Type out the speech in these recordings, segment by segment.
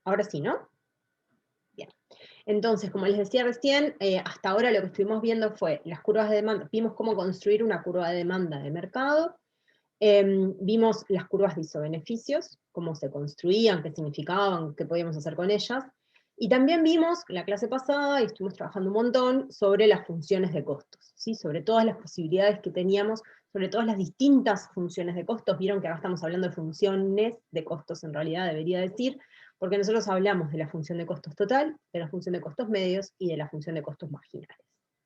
Ahora sí, ¿no? Bien. Entonces, como les decía recién, hasta ahora lo que estuvimos viendo fue las curvas de demanda, vimos cómo construir una curva de demanda de mercado, vimos las curvas de isobeneficios, cómo se construían, qué significaban, qué podíamos hacer con ellas, y también vimos la clase pasada, y estuvimos trabajando un montón, sobre las funciones de costos, ¿sí? Sobre todas las posibilidades que teníamos, sobre todas las distintas funciones de costos. Vieron que ahora estamos hablando de funciones de costos, en realidad debería decir, porque nosotros hablamos de la función de costos total, de la función de costos medios, y de la función de costos marginales,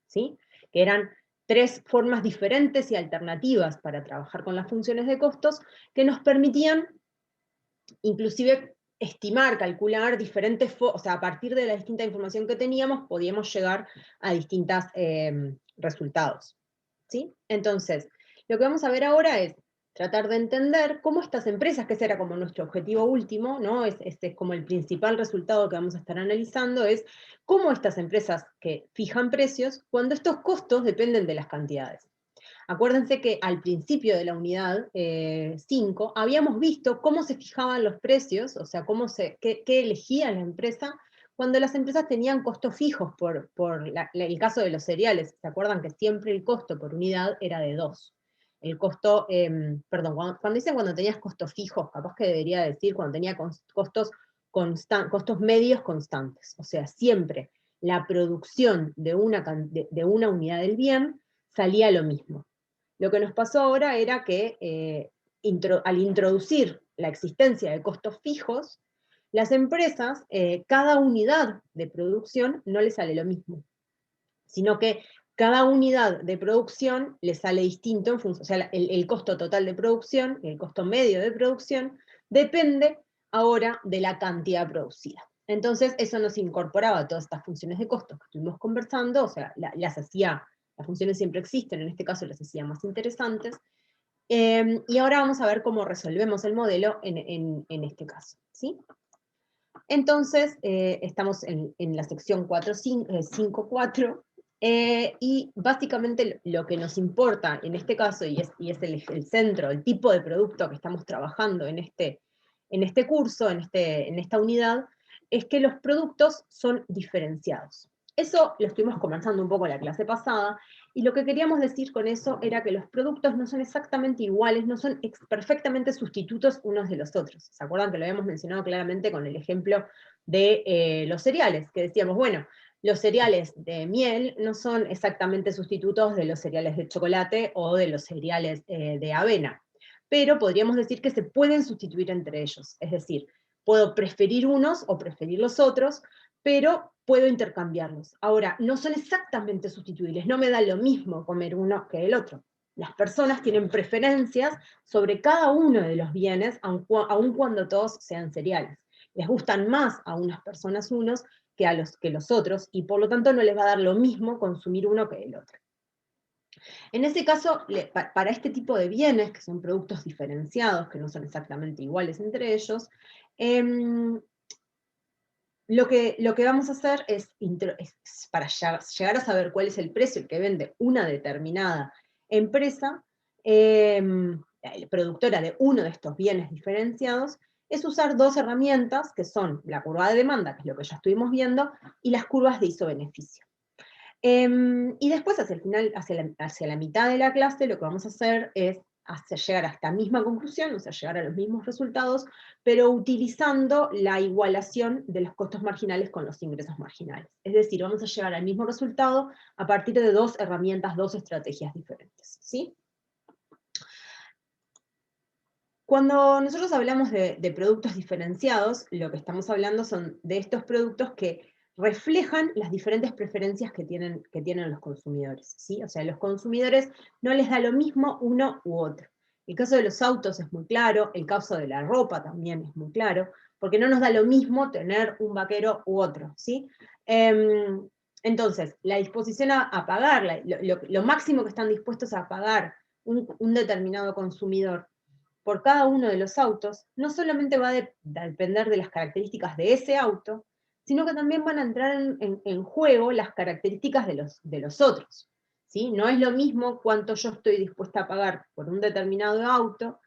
¿sí? Que eran tres formas diferentes y alternativas para trabajar con las funciones de costos que nos permitían inclusive estimar, calcular diferentes, o sea, a partir de la distinta información que teníamos, podíamos llegar a distintos resultados, ¿sí? Entonces, lo que vamos a ver ahora es tratar de entender cómo estas empresas, que ese era como nuestro objetivo último, ¿no? Este es como el principal resultado que vamos a estar analizando, es cómo estas empresas que fijan precios, cuando estos costos dependen de las cantidades. Acuérdense que al principio de la unidad 5 habíamos visto cómo se fijaban los precios, o sea, qué elegía la empresa cuando las empresas tenían costos fijos por el caso de los cereales. ¿Se acuerdan que siempre el costo por unidad era de 2? El costo, perdón, cuando dicen cuando tenías costos fijos, capaz que debería decir cuando tenía costos medios constantes. O sea, siempre la producción de una unidad del bien salía lo mismo. Lo que nos pasó ahora era que al introducir la existencia de costos fijos, las empresas, cada unidad de producción no les sale lo mismo, sino que cada unidad de producción le sale distinto en función, o sea, el costo total de producción, el costo medio de producción, depende ahora de la cantidad producida. Entonces, eso nos incorporaba todas estas funciones de costos que estuvimos conversando, o sea, las funciones siempre existen, en este caso las hacía más interesantes, y ahora vamos a ver cómo resolvemos el modelo en este caso, ¿sí? Entonces, estamos en la sección 5.4, y básicamente lo que nos importa en este caso, y es el centro, el tipo de producto que estamos trabajando en este curso, en esta unidad, es que los productos son diferenciados. Eso lo estuvimos conversando un poco en la clase pasada, y lo que queríamos decir con eso era que los productos no son exactamente iguales, no son perfectamente sustitutos unos de los otros. ¿Se acuerdan que lo habíamos mencionado claramente con el ejemplo de los cereales? Que decíamos, bueno, los cereales de miel no son exactamente sustitutos de los cereales de chocolate o de los cereales de avena, pero podríamos decir que se pueden sustituir entre ellos. Es decir, puedo preferir unos o preferir los otros, pero puedo intercambiarlos. Ahora, no son exactamente sustituibles, no me da lo mismo comer uno que el otro. Las personas tienen preferencias sobre cada uno de los bienes, aun cuando todos sean cereales. Les gustan más a unas personas unos que los otros, y por lo tanto no les va a dar lo mismo consumir uno que el otro. En ese caso, para este tipo de bienes, que son productos diferenciados, que no son exactamente iguales entre ellos, lo que vamos a hacer es para llegar a saber cuál es el precio que vende una determinada empresa, productora de uno de estos bienes diferenciados, es usar dos herramientas, que son la curva de demanda, que es lo que ya estuvimos viendo, y las curvas de isobeneficio. Y después, hacia el final, hacia la mitad de la clase, lo que vamos a hacer es llegar a esta misma conclusión, o sea, llegar a los mismos resultados, pero utilizando la igualación de los costos marginales con los ingresos marginales. Es decir, vamos a llegar al mismo resultado a partir de dos herramientas, dos estrategias diferentes, ¿sí? Cuando nosotros hablamos de productos diferenciados, lo que estamos hablando son de estos productos que reflejan las diferentes preferencias que tienen los consumidores, ¿sí? O sea, a los consumidores no les da lo mismo uno u otro. El caso de los autos es muy claro, el caso de la ropa también es muy claro, porque no nos da lo mismo tener un vaquero u otro, ¿sí? Entonces, la disposición a pagar, lo máximo que están dispuestos a pagar un determinado consumidor por cada uno de los autos, no solamente va a depender de las características de ese auto, sino que también van a entrar en juego las características de los otros, ¿sí? No es lo mismo cuánto yo estoy dispuesta a pagar por un determinado auto,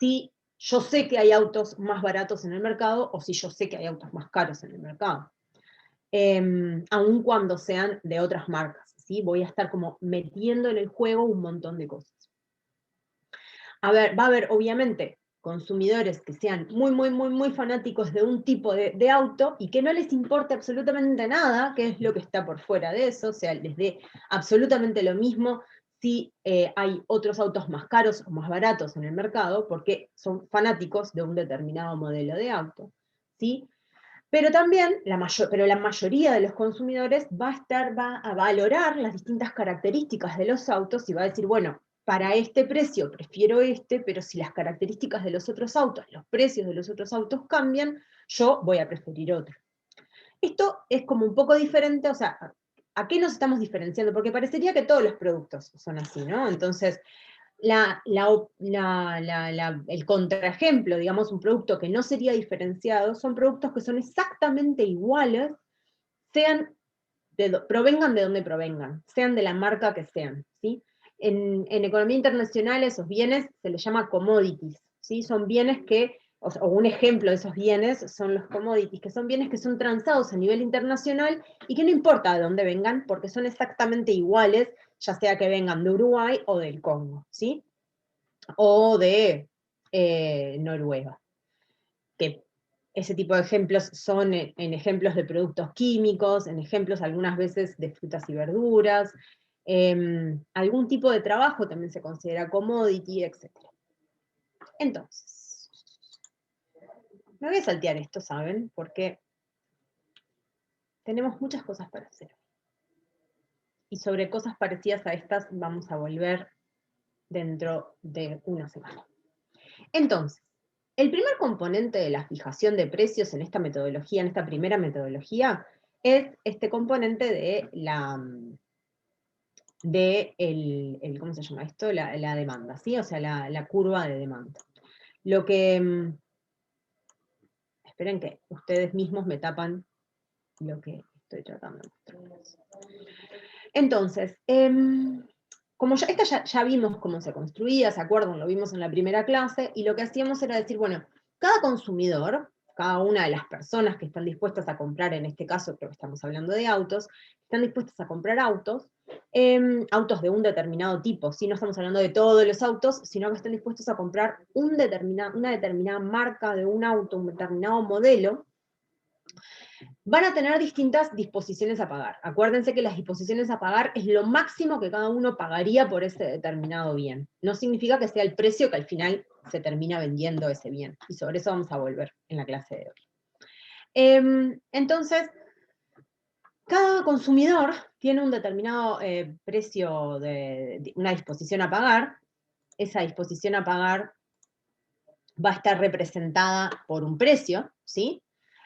si yo sé que hay autos más baratos en el mercado o si yo sé que hay autos más caros en el mercado. Aun cuando sean de otras marcas, ¿sí? Voy a estar como metiendo en el juego un montón de cosas. A ver, va a haber obviamente consumidores que sean muy fanáticos de un tipo de auto y que no les importe absolutamente nada qué es lo que está por fuera de eso, o sea, les dé absolutamente lo mismo si hay otros autos más caros o más baratos en el mercado, porque son fanáticos de un determinado modelo de auto, ¿sí? Pero también, la mayoría de los consumidores va a valorar las distintas características de los autos y va a decir, bueno, para este precio prefiero este, pero si las características de los otros autos, los precios de los otros autos cambian, yo voy a preferir otro. Esto es como un poco diferente, o sea, ¿a qué nos estamos diferenciando? Porque parecería que todos los productos son así, ¿no? Entonces, el contraejemplo, digamos, un producto que no sería diferenciado, son productos que son exactamente iguales, provengan de donde provengan, sean de la marca que sean, ¿sí? En economía internacional esos bienes se les llama commodities, ¿sí? Son bienes que, o un ejemplo de esos bienes son los commodities, que son bienes que son transados a nivel internacional y que no importa de dónde vengan, porque son exactamente iguales, ya sea que vengan de Uruguay o del Congo, ¿sí? O de Noruega. Que ese tipo de ejemplos son en ejemplos de productos químicos, en ejemplos algunas veces de frutas y verduras, algún tipo de trabajo también se considera commodity, etc. Entonces, me voy a saltear esto, ¿saben? Porque tenemos muchas cosas para hacer. Y sobre cosas parecidas a estas vamos a volver dentro de una semana. Entonces, el primer componente de la fijación de precios en esta metodología, en esta primera metodología, es este componente ¿cómo se llama esto? La demanda, ¿sí? O sea, la curva de demanda. Lo que, esperen que ustedes mismos me tapan lo que estoy tratando de mostrarles. Entonces, como ya vimos cómo se construía, ¿se acuerdan? Lo vimos en la primera clase, y lo que hacíamos era decir, bueno, cada consumidor, cada una de las personas que están dispuestas a comprar, en este caso creo que estamos hablando de autos, están dispuestas a comprar autos, autos de un determinado tipo, ¿sí? No estamos hablando de todos los autos, sino que están dispuestos a comprar una determinada marca de un auto, un determinado modelo, van a tener distintas disposiciones a pagar. Acuérdense que las disposiciones a pagar es lo máximo que cada uno pagaría por ese determinado bien. No significa que sea el precio que al final se termina vendiendo ese bien. Y sobre eso vamos a volver en la clase de hoy. Entonces, cada consumidor tiene un determinado precio, una disposición a pagar. Esa disposición a pagar va a estar representada por un precio, ¿sí?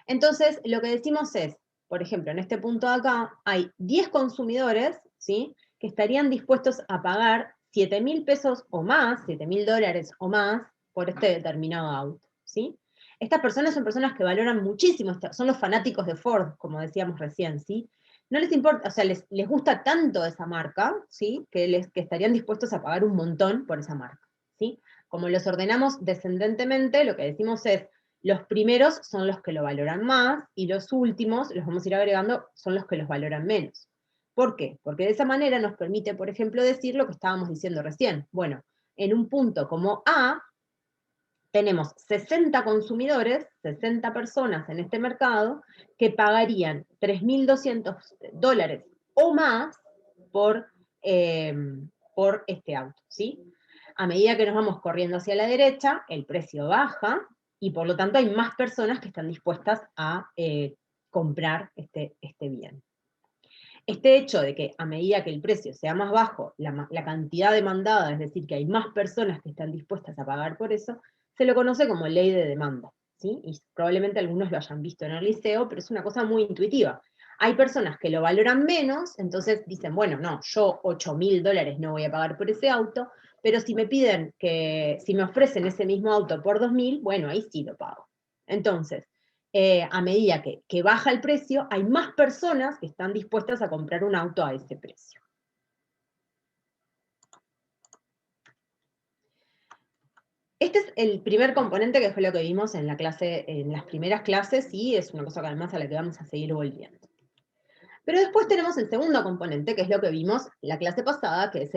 Entonces, lo que decimos es, por ejemplo, en este punto de acá, hay 10 consumidores, ¿sí? Que estarían dispuestos a pagar 7.000 pesos o más, 7.000 dólares o más, por este determinado auto, ¿sí? Estas personas son personas que valoran muchísimo, son los fanáticos de Ford, como decíamos recién, ¿sí? No les importa, o sea, les gusta tanto esa marca, ¿sí? Que estarían dispuestos a pagar un montón por esa marca, ¿sí? Como los ordenamos descendentemente, lo que decimos es, los primeros son los que lo valoran más, y los últimos, los vamos a ir agregando, son los que los valoran menos. ¿Por qué? Porque de esa manera nos permite, por ejemplo, decir lo que estábamos diciendo recién. Bueno, en un punto como A, tenemos 60 consumidores, 60 personas en este mercado, que pagarían 3.200 dólares o más por este auto, ¿sí? A medida que nos vamos corriendo hacia la derecha, el precio baja, y por lo tanto hay más personas que están dispuestas a comprar este bien. Este hecho de que a medida que el precio sea más bajo, la cantidad demandada, es decir, que hay más personas que están dispuestas a pagar por eso, se lo conoce como ley de demanda, ¿sí? Y probablemente algunos lo hayan visto en el liceo, pero es una cosa muy intuitiva. Hay personas que lo valoran menos, entonces dicen, bueno, no, yo 8.000 dólares no voy a pagar por ese auto, pero si me ofrecen ese mismo auto por 2.000, bueno, ahí sí lo pago. Entonces, a medida que baja el precio, hay más personas que están dispuestas a comprar un auto a ese precio. este es el primer componente que fue lo que vimos en la clase, en las primeras clases, y es una cosa que además a la que vamos a seguir volviendo. Pero después tenemos el segundo componente, que es lo que vimos la clase pasada, que es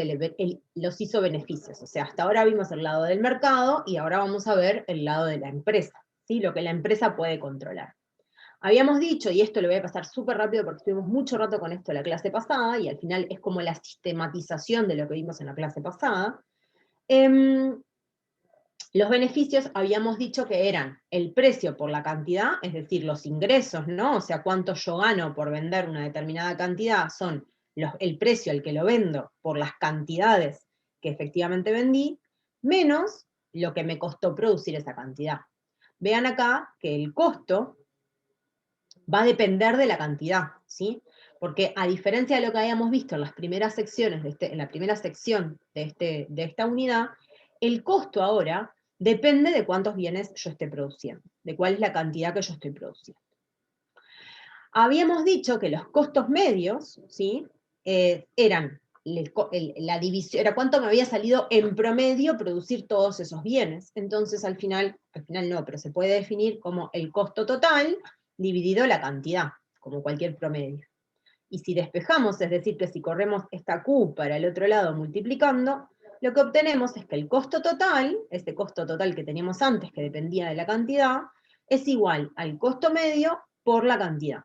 los ISO-beneficios. O sea, hasta ahora vimos el lado del mercado y ahora vamos a ver el lado de la empresa, ¿sí? Lo que la empresa puede controlar. Habíamos dicho, y esto lo voy a pasar súper rápido porque estuvimos mucho rato con esto en la clase pasada, y al final es como la sistematización de lo que vimos en la clase pasada. Los beneficios habíamos dicho que eran el precio por la cantidad, es decir, los ingresos, ¿no? O sea, cuánto yo gano por vender una determinada cantidad son el precio al que lo vendo por las cantidades que efectivamente vendí, menos lo que me costó producir esa cantidad. Vean acá que el costo va a depender de la cantidad, ¿sí? Porque a diferencia de lo que habíamos visto en las primeras secciones, en la primera sección de esta unidad, el costo ahora depende de cuántos bienes yo esté produciendo, de cuál es la cantidad que yo estoy produciendo. Habíamos dicho que los costos medios, ¿sí? Eran la división, era cuánto me había salido en promedio producir todos esos bienes. Entonces al final no, pero se puede definir como el costo total dividido la cantidad, como cualquier promedio. Y si despejamos, es decir, que si corremos esta Q para el otro lado multiplicando, lo que obtenemos es que el costo total, este costo total que teníamos antes, que dependía de la cantidad, es igual al costo medio por la cantidad.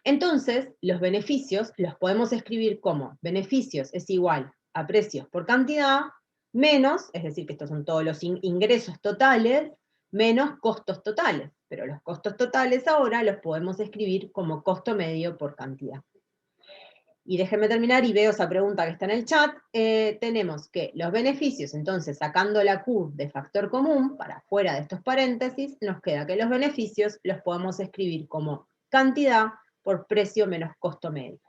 Entonces, los beneficios los podemos escribir como beneficios es igual a precios por cantidad, menos, es decir, que estos son todos los ingresos totales, menos costos totales. Pero los costos totales ahora los podemos escribir como costo medio por cantidad. Y déjenme terminar y veo esa pregunta que está en el chat. Tenemos que los beneficios, entonces sacando la Q de factor común, para fuera de estos paréntesis, nos queda que los beneficios los podemos escribir como cantidad por precio menos costo medio.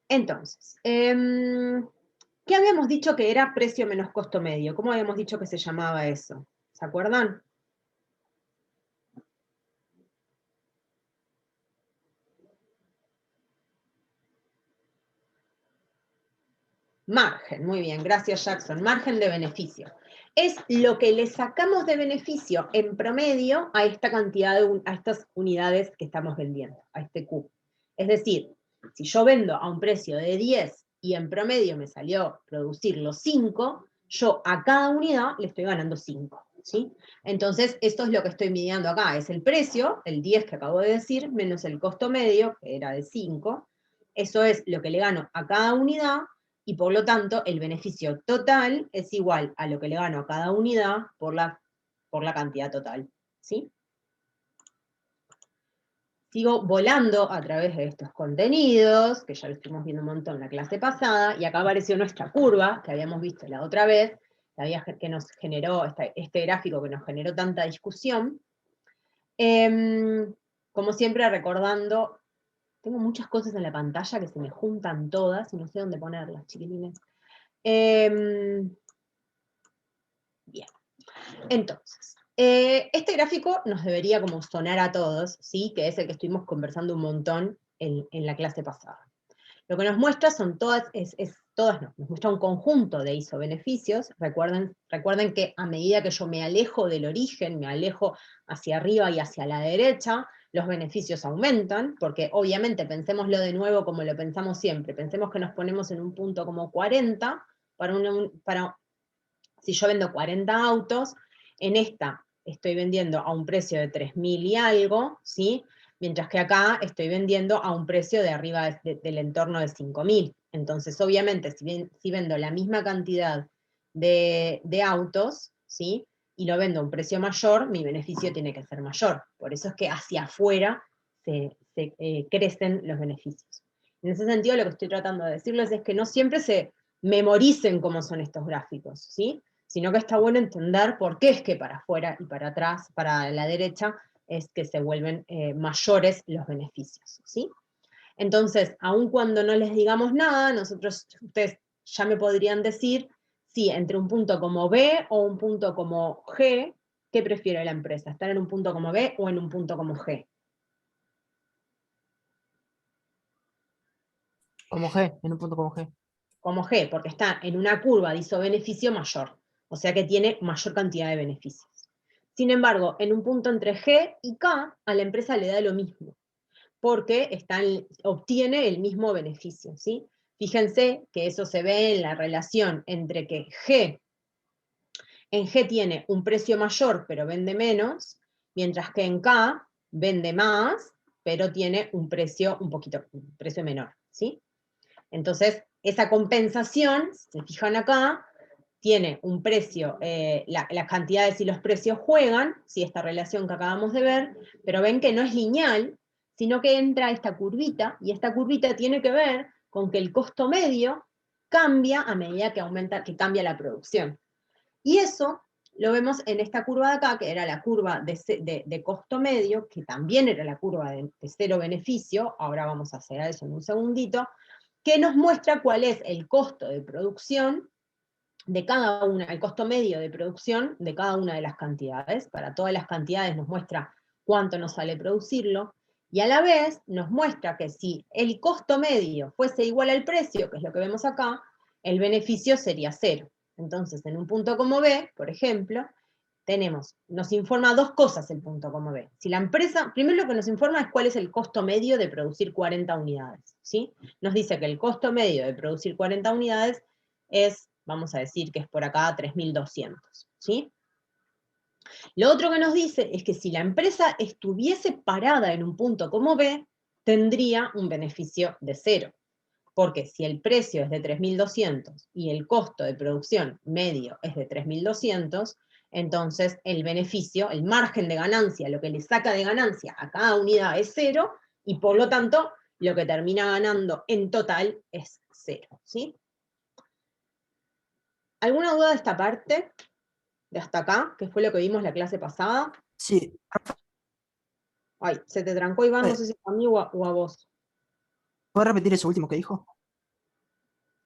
Entonces, ¿qué habíamos dicho que era precio menos costo medio? ¿Cómo habíamos dicho que se llamaba eso? ¿Se acuerdan? Margen, muy bien, gracias Jackson. Margen de beneficio. Es lo que le sacamos de beneficio en promedio a esta cantidad a estas unidades que estamos vendiendo, a este Q. Es decir, si yo vendo a un precio de 10 y en promedio me salió producir los 5, yo a cada unidad le estoy ganando 5, ¿sí? Entonces, esto es lo que estoy midiendo acá, es el precio, el 10 que acabo de decir, menos el costo medio, que era de 5. Eso es lo que le gano a cada unidad, y por lo tanto el beneficio total es igual a lo que le gano a cada unidad por la cantidad total, ¿sí? Sigo volando a través de estos contenidos, que ya lo estuvimos viendo un montón en la clase pasada, y acá apareció nuestra curva, que habíamos visto la otra vez, que nos generó, este gráfico que nos generó tanta discusión. Como siempre, recordando. Tengo muchas cosas en la pantalla que se me juntan todas y no sé dónde ponerlas, chiquilines. Bien. Entonces, este gráfico nos debería como sonar a todos, ¿sí? Que es el que estuvimos conversando un montón en la clase pasada. Lo que nos muestra son nos muestra un conjunto de isobeneficios. Recuerden que a medida que yo me alejo del origen, me alejo hacia arriba y hacia la derecha, los beneficios aumentan, porque obviamente pensémoslo de nuevo como lo pensamos siempre. Pensemos que nos ponemos en un punto como 40, si yo vendo 40 autos, en esta estoy vendiendo a un precio de 3.000 y algo, ¿sí? Mientras que acá estoy vendiendo a un precio de arriba del entorno de 5.000. Entonces, obviamente, si vendo la misma cantidad de autos, ¿sí? Y lo vendo a un precio mayor, mi beneficio tiene que ser mayor. Por eso es que hacia afuera se crecen los beneficios. En ese sentido, lo que estoy tratando de decirles es que no siempre se memoricen cómo son estos gráficos, ¿sí? Sino que está bueno entender por qué es que para afuera y para atrás, para la derecha, es que se vuelven mayores los beneficios, ¿sí? Entonces, aun cuando no les digamos nada, ustedes ya me podrían decir si entre un punto como B o un punto como G, ¿qué prefiere la empresa? ¿Estar en un punto como B o en un punto como G? Como G, en un punto como G. como G, porque está en una curva de isobeneficio mayor, o sea que tiene mayor cantidad de beneficios. Sin embargo, en un punto entre G y K, a la empresa le da lo mismo, porque obtiene el mismo beneficio, ¿sí? Fíjense que eso se ve en la relación entre que en G tiene un precio mayor, pero vende menos, mientras que en K vende más, pero tiene un precio un precio menor, ¿sí? Entonces, esa compensación, si se fijan acá, tiene un precio, las cantidades y los precios juegan, ¿sí? Esta relación que acabamos de ver, pero ven que no es lineal, sino que entra esta curvita, y esta curvita tiene que ver con que el costo medio cambia a medida que cambia la producción. Y eso lo vemos en esta curva de acá, que era la curva de costo medio, que también era la curva de cero beneficio, ahora vamos a hacer eso en un segundito, que nos muestra cuál es el costo de producción de cada una, el costo medio de producción de cada una de las cantidades. Para todas las cantidades nos muestra cuánto nos sale producirlo, y a la vez nos muestra que si el costo medio fuese igual al precio, que es lo que vemos acá, el beneficio sería cero. Entonces, en un punto como B, por ejemplo, nos informa dos cosas el punto como B. Si la empresa, primero lo que nos informa es cuál es el costo medio de producir 40 unidades, ¿sí? Nos dice que el costo medio de producir 40 unidades es, vamos a decir que es por acá 3.200, ¿sí? Lo otro que nos dice es que si la empresa estuviese parada en un punto como B, tendría un beneficio de cero. Porque si el precio es de 3.200 y el costo de producción medio es de 3.200, entonces el beneficio, el margen de ganancia, lo que le saca de ganancia a cada unidad es cero, y por lo tanto lo que termina ganando en total es cero, ¿sí? ¿Alguna duda de esta parte? De hasta acá, que fue lo que vimos la clase pasada. Sí. Ay, se te trancó, Iván, no sé si a mí o a vos. ¿Puedes repetir eso último que dijo?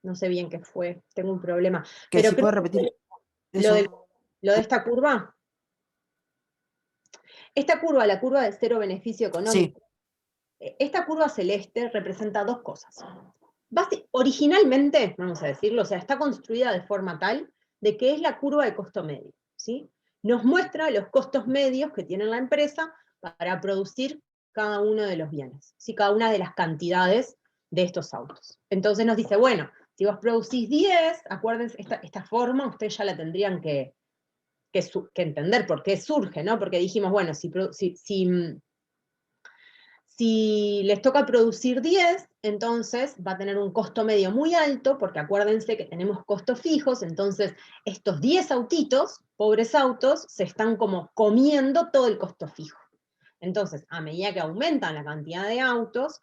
No sé bien qué fue, tengo un problema. Que Pero si creo puedes que repetir lo de, eso. lo de esta curva, esta curva, la curva de cero beneficio Sí, económico, esta curva celeste representa dos cosas. Originalmente, vamos a decirlo, o sea, está construida de forma tal de que es la curva de costo medio, ¿sí? Nos muestra los costos medios que tiene la empresa para producir cada uno de los bienes, ¿sí? Cada una de las cantidades de estos autos. Entonces nos dice, bueno, si vos producís 10, acuérdense, esta forma ustedes ya la tendrían que entender por qué surge, ¿no? Porque dijimos, bueno, si les toca producir 10, entonces va a tener un costo medio muy alto, porque acuérdense que tenemos costos fijos, entonces estos 10 autitos, pobres autos, se están como comiendo todo el costo fijo. Entonces, a medida que aumentan la cantidad de autos,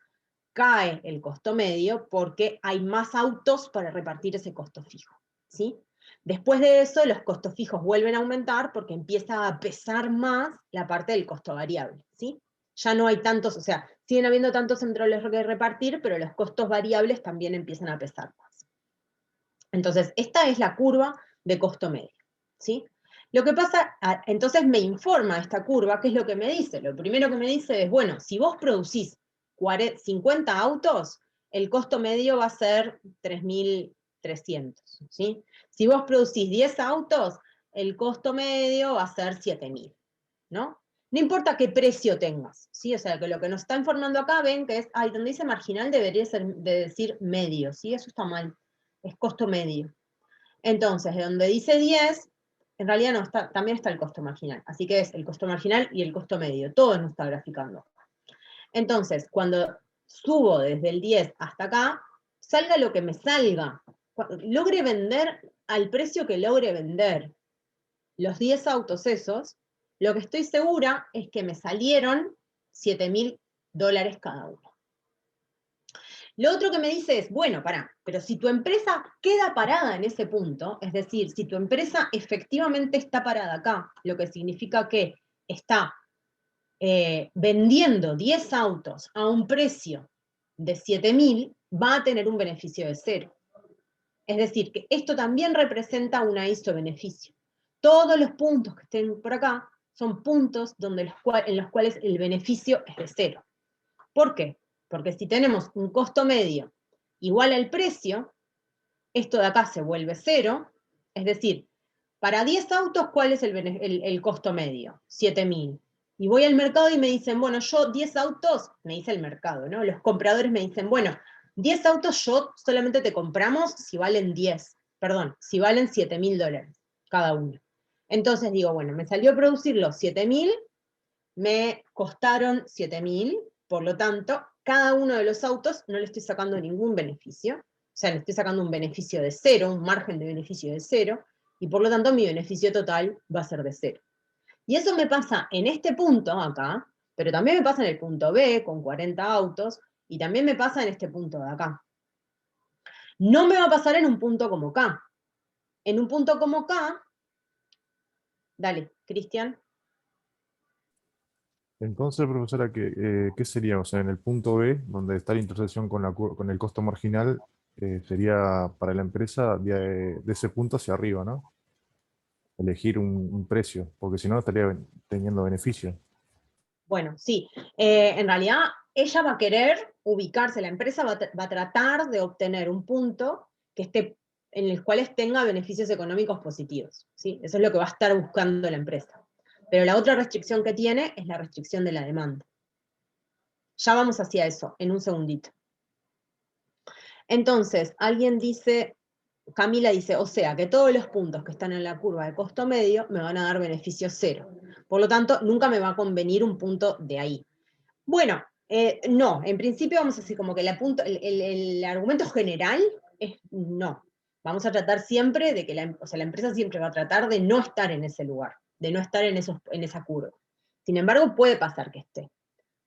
cae el costo medio porque hay más autos para repartir ese costo fijo, ¿sí? Después de eso, los costos fijos vuelven a aumentar porque empieza a pesar más la parte del costo variable, ¿sí? Ya no hay tantos, o sea, siguen habiendo tantos centrales que repartir, pero los costos variables también empiezan a pesar más. Entonces, esta es la curva de costo medio, ¿sí? Lo que pasa, entonces me informa esta curva, ¿qué es lo que me dice? Lo primero que me dice es, bueno, si vos producís 50 autos, el costo medio va a ser 3.300, ¿sí? Si vos producís 10 autos, el costo medio va a ser 7.000, ¿no? No importa qué precio tengas, ¿sí? O sea, que lo que nos está informando acá, ven que es, donde dice marginal debería ser de decir medio, ¿sí? Eso está mal, es costo medio. Entonces, de donde dice 10, en realidad no está, también está el costo marginal, así que es el costo marginal y el costo medio, todo nos está graficando. Entonces, cuando subo desde el 10 hasta acá, salga lo que me salga, logre vender al precio que logre vender los 10 autos esos, lo que estoy segura es que me salieron $7.000 cada uno. Lo otro que me dice es, bueno, pero si tu empresa queda parada en ese punto, es decir, si tu empresa efectivamente está parada acá, lo que significa que está vendiendo 10 autos a un precio de 7.000, va a tener un beneficio de cero. Es decir, que esto también representa una isobeneficio. Todos los puntos que estén por acá son puntos en los cuales el beneficio es de cero. ¿Por qué? Porque si tenemos un costo medio igual al precio, esto de acá se vuelve 0, es decir, para 10 autos, ¿cuál es el costo medio? 7.000. Y voy al mercado y me dicen, bueno, yo 10 autos, me dice el mercado, ¿no? Los compradores me dicen, bueno, 10 autos yo solamente te compramos si valen si valen $7.000 cada uno. Entonces digo, bueno, me salió a producir los 7.000, me costaron 7.000, por lo tanto, cada uno de los autos no le estoy sacando ningún beneficio, o sea, le estoy sacando un beneficio de 0, un margen de beneficio de 0, y por lo tanto mi beneficio total va a ser de 0. Y eso me pasa en este punto acá, pero también me pasa en el punto B con 40 autos, y también me pasa en este punto de acá. No me va a pasar en un punto como K. En un punto como K, dale, Cristian. Entonces, profesora, ¿qué sería? O sea, en el punto B, donde está la intersección con el costo marginal, sería para la empresa de ese punto hacia arriba, ¿no? Elegir un precio, porque si no estaría teniendo beneficio. Bueno, sí. En realidad, ella va a querer ubicarse, la empresa va a tratar de obtener un punto que esté, en el cual tenga beneficios económicos positivos, ¿sí? Eso es lo que va a estar buscando la empresa. Pero la otra restricción que tiene es la restricción de la demanda. Ya vamos hacia eso, en un segundito. Entonces, alguien dice, Camila dice, o sea, que todos los puntos que están en la curva de costo medio me van a dar beneficio 0. Por lo tanto, nunca me va a convenir un punto de ahí. Bueno, no, en principio vamos a decir como que el argumento general es no. Vamos a tratar siempre de que la empresa siempre va a tratar de no estar en ese lugar, de no estar en esa curva. Sin embargo, puede pasar que esté.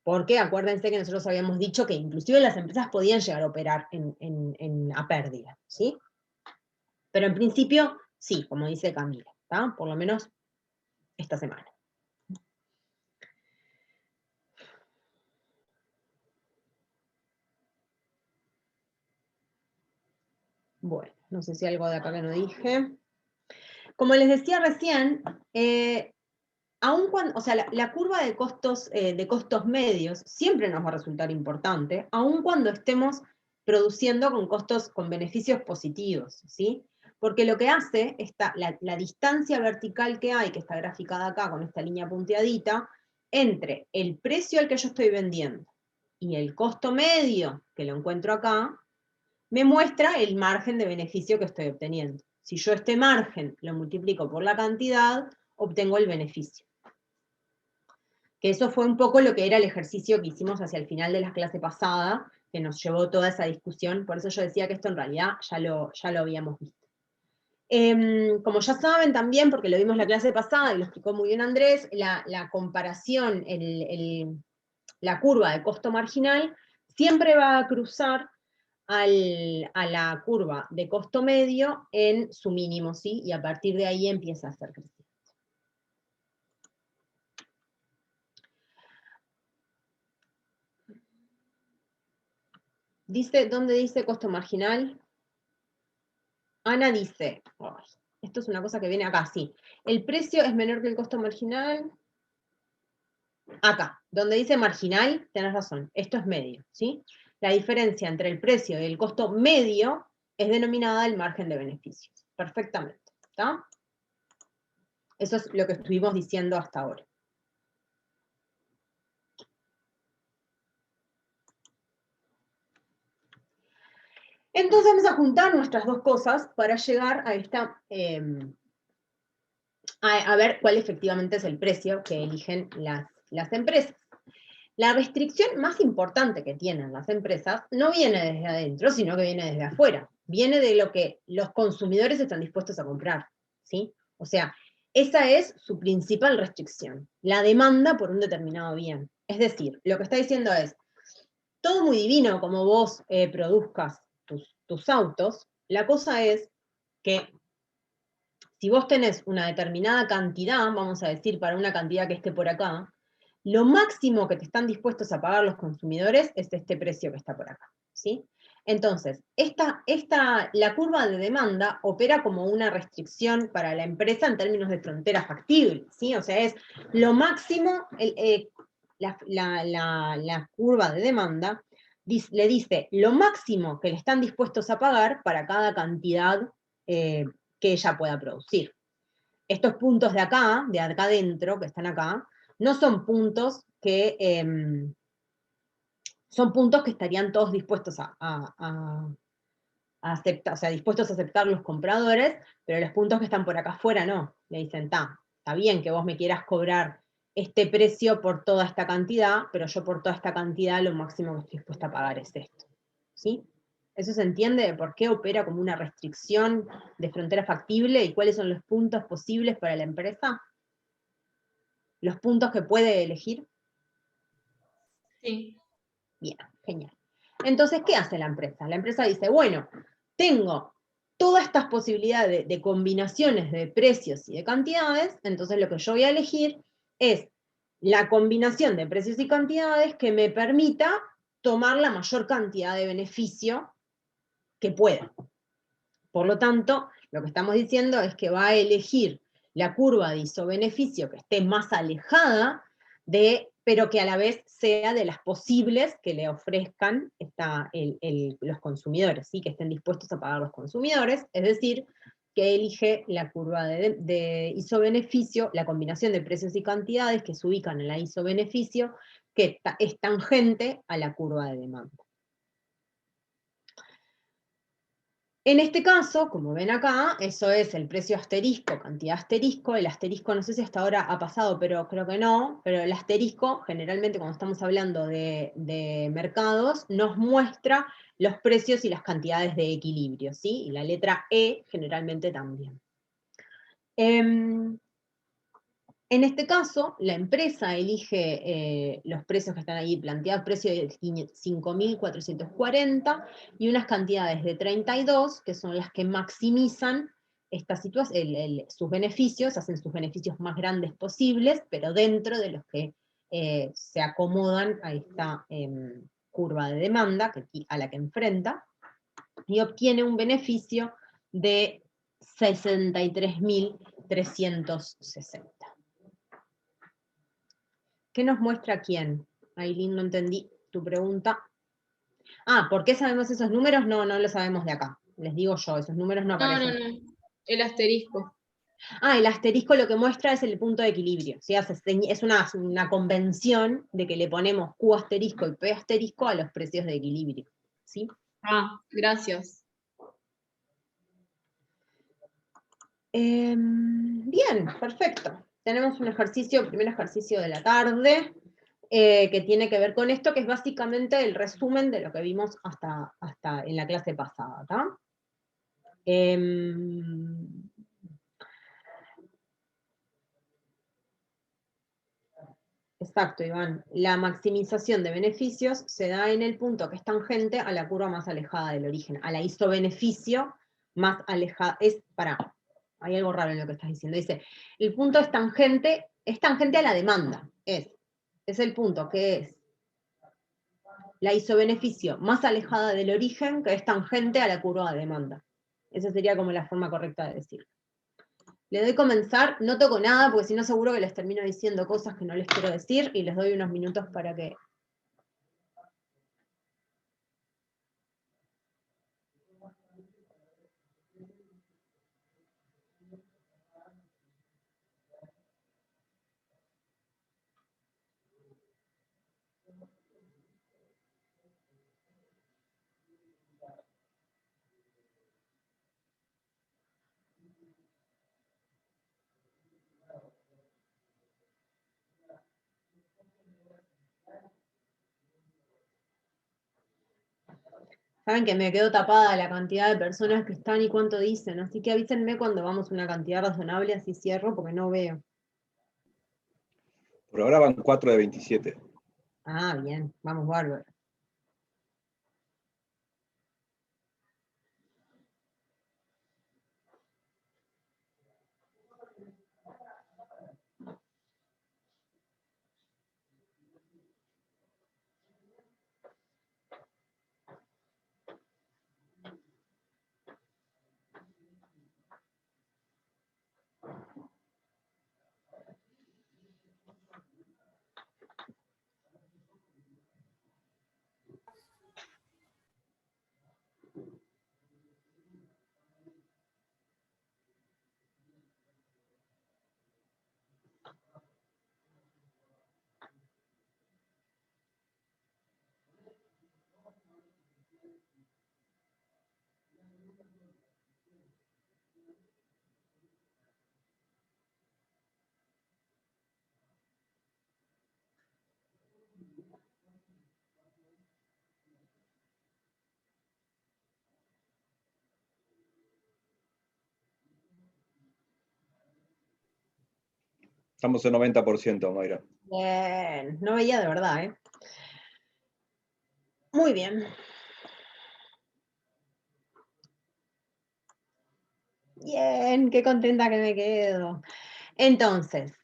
Porque acuérdense que nosotros habíamos dicho que inclusive las empresas podían llegar a operar a pérdida, ¿sí? Pero en principio, sí, como dice Camila, ¿tá? Por lo menos esta semana. Bueno, no sé si algo de acá que no dije. Como les decía recién, aun cuando, o sea, la curva de costos medios siempre nos va a resultar importante, aun cuando estemos produciendo con beneficios positivos, ¿sí? Porque lo que hace la distancia vertical que hay, que está graficada acá con esta línea punteadita, entre el precio al que yo estoy vendiendo y el costo medio, que lo encuentro acá, me muestra el margen de beneficio que estoy obteniendo. Si yo este margen lo multiplico por la cantidad, obtengo el beneficio. Que eso fue un poco lo que era el ejercicio que hicimos hacia el final de la clase pasada, que nos llevó toda esa discusión. Por eso yo decía que esto en realidad ya lo habíamos visto. Como ya saben también, porque lo vimos la clase pasada y lo explicó muy bien Andrés, la comparación, la curva de costo marginal siempre va a cruzar a la curva de costo medio en su mínimo, ¿sí? Y a partir de ahí empieza a ser creciente. ¿Dónde dice costo marginal? Ana dice, esto es una cosa que viene acá, sí. El precio es menor que el costo marginal. Acá, donde dice marginal, tenés razón, esto es medio, ¿sí? La diferencia entre el precio y el costo medio es denominada el margen de beneficios. Perfectamente, ¿está? Eso es lo que estuvimos diciendo hasta ahora. Entonces vamos a juntar nuestras dos cosas para llegar a esta, a ver cuál efectivamente es el precio que eligen las empresas. La restricción más importante que tienen las empresas no viene desde adentro, sino que viene desde afuera. Viene de lo que los consumidores están dispuestos a comprar, ¿sí? O sea, esa es su principal restricción, la demanda por un determinado bien. Es decir, lo que está diciendo es, todo muy divino como vos produzcas tus autos, la cosa es que si vos tenés una determinada cantidad, vamos a decir para una cantidad que esté por acá, lo máximo que te están dispuestos a pagar los consumidores es este precio que está por acá, ¿sí? Entonces, la curva de demanda opera como una restricción para la empresa en términos de frontera factible, ¿sí? O sea, es lo máximo, la curva de demanda le dice lo máximo que le están dispuestos a pagar para cada cantidad que ella pueda producir. Estos puntos de acá adentro, que están acá, no son puntos que son puntos que estarían todos dispuestos a aceptar, o sea, dispuestos a aceptar los compradores, pero los puntos que están por acá afuera no. Le dicen, está bien que vos me quieras cobrar este precio por toda esta cantidad, pero yo por toda esta cantidad lo máximo que estoy dispuesta a pagar es esto. ¿Sí? ¿Eso se entiende de por qué opera como una restricción de frontera factible y cuáles son los puntos posibles para la empresa? ¿Los puntos que puede elegir? Sí. Bien, genial. Entonces, ¿qué hace la empresa? La empresa dice, bueno, tengo todas estas posibilidades de combinaciones de precios y de cantidades, entonces lo que yo voy a elegir es la combinación de precios y cantidades que me permita tomar la mayor cantidad de beneficio que pueda. Por lo tanto, lo que estamos diciendo es que va a elegir la curva de isobeneficio que esté más alejada pero que a la vez sea de las posibles que le ofrezcan los consumidores, ¿sí? Que estén dispuestos a pagar los consumidores, es decir, que elige la curva de isobeneficio, la combinación de precios y cantidades que se ubican en la isobeneficio, que es tangente a la curva de demanda. En este caso, como ven acá, eso es el precio asterisco, cantidad asterisco. El asterisco no sé si hasta ahora ha pasado, pero creo que no. Pero el asterisco, generalmente cuando estamos hablando de mercados, nos muestra los precios y las cantidades de equilibrio, ¿sí? Y la letra E generalmente también. En este caso, la empresa elige los precios que están ahí planteados, precio de 5.440 y unas cantidades de 32, que son las que maximizan esta situación, sus beneficios, hacen sus beneficios más grandes posibles, pero dentro de los que se acomodan a esta curva de demanda a la que enfrenta, y obtiene un beneficio de 63.360. ¿Qué nos muestra quién? Aileen, no entendí tu pregunta. Ah, ¿por qué sabemos esos números? No, no lo sabemos de acá. Les digo yo, esos números no No, aparecen. no. El asterisco. Ah, el asterisco lo que muestra es el punto de equilibrio. ¿Sí? Es una convención de que le ponemos Q asterisco y P asterisco a los precios de equilibrio. ¿Sí? Ah, gracias. Bien, perfecto. Tenemos un ejercicio, primer ejercicio de la tarde, que tiene que ver con esto, que es básicamente el resumen de lo que vimos hasta en la clase pasada. ¿tá? Exacto, Iván. La maximización de beneficios se da en el punto que es tangente a la curva más alejada del origen, a la isobeneficio más alejada. Hay algo raro en lo que estás diciendo. Dice, el punto es tangente a la demanda. Es el punto que es la isobeneficio más alejada del origen, que es tangente a la curva de demanda. Esa sería como la forma correcta de decirlo. Le doy comenzar, no toco nada, porque si no seguro que les termino diciendo cosas que no les quiero decir, y les doy unos minutos para que... Saben que me quedo tapada la cantidad de personas que están y cuánto dicen, así que avísenme cuando vamos a una cantidad razonable, así cierro, porque no veo. Por ahora van 4 de 27. Ah, bien, vamos bárbaro. Estamos en 90%, Mayra. Bien, no veía de verdad, ¿eh? Muy bien. Bien, qué contenta que me quedo. Entonces,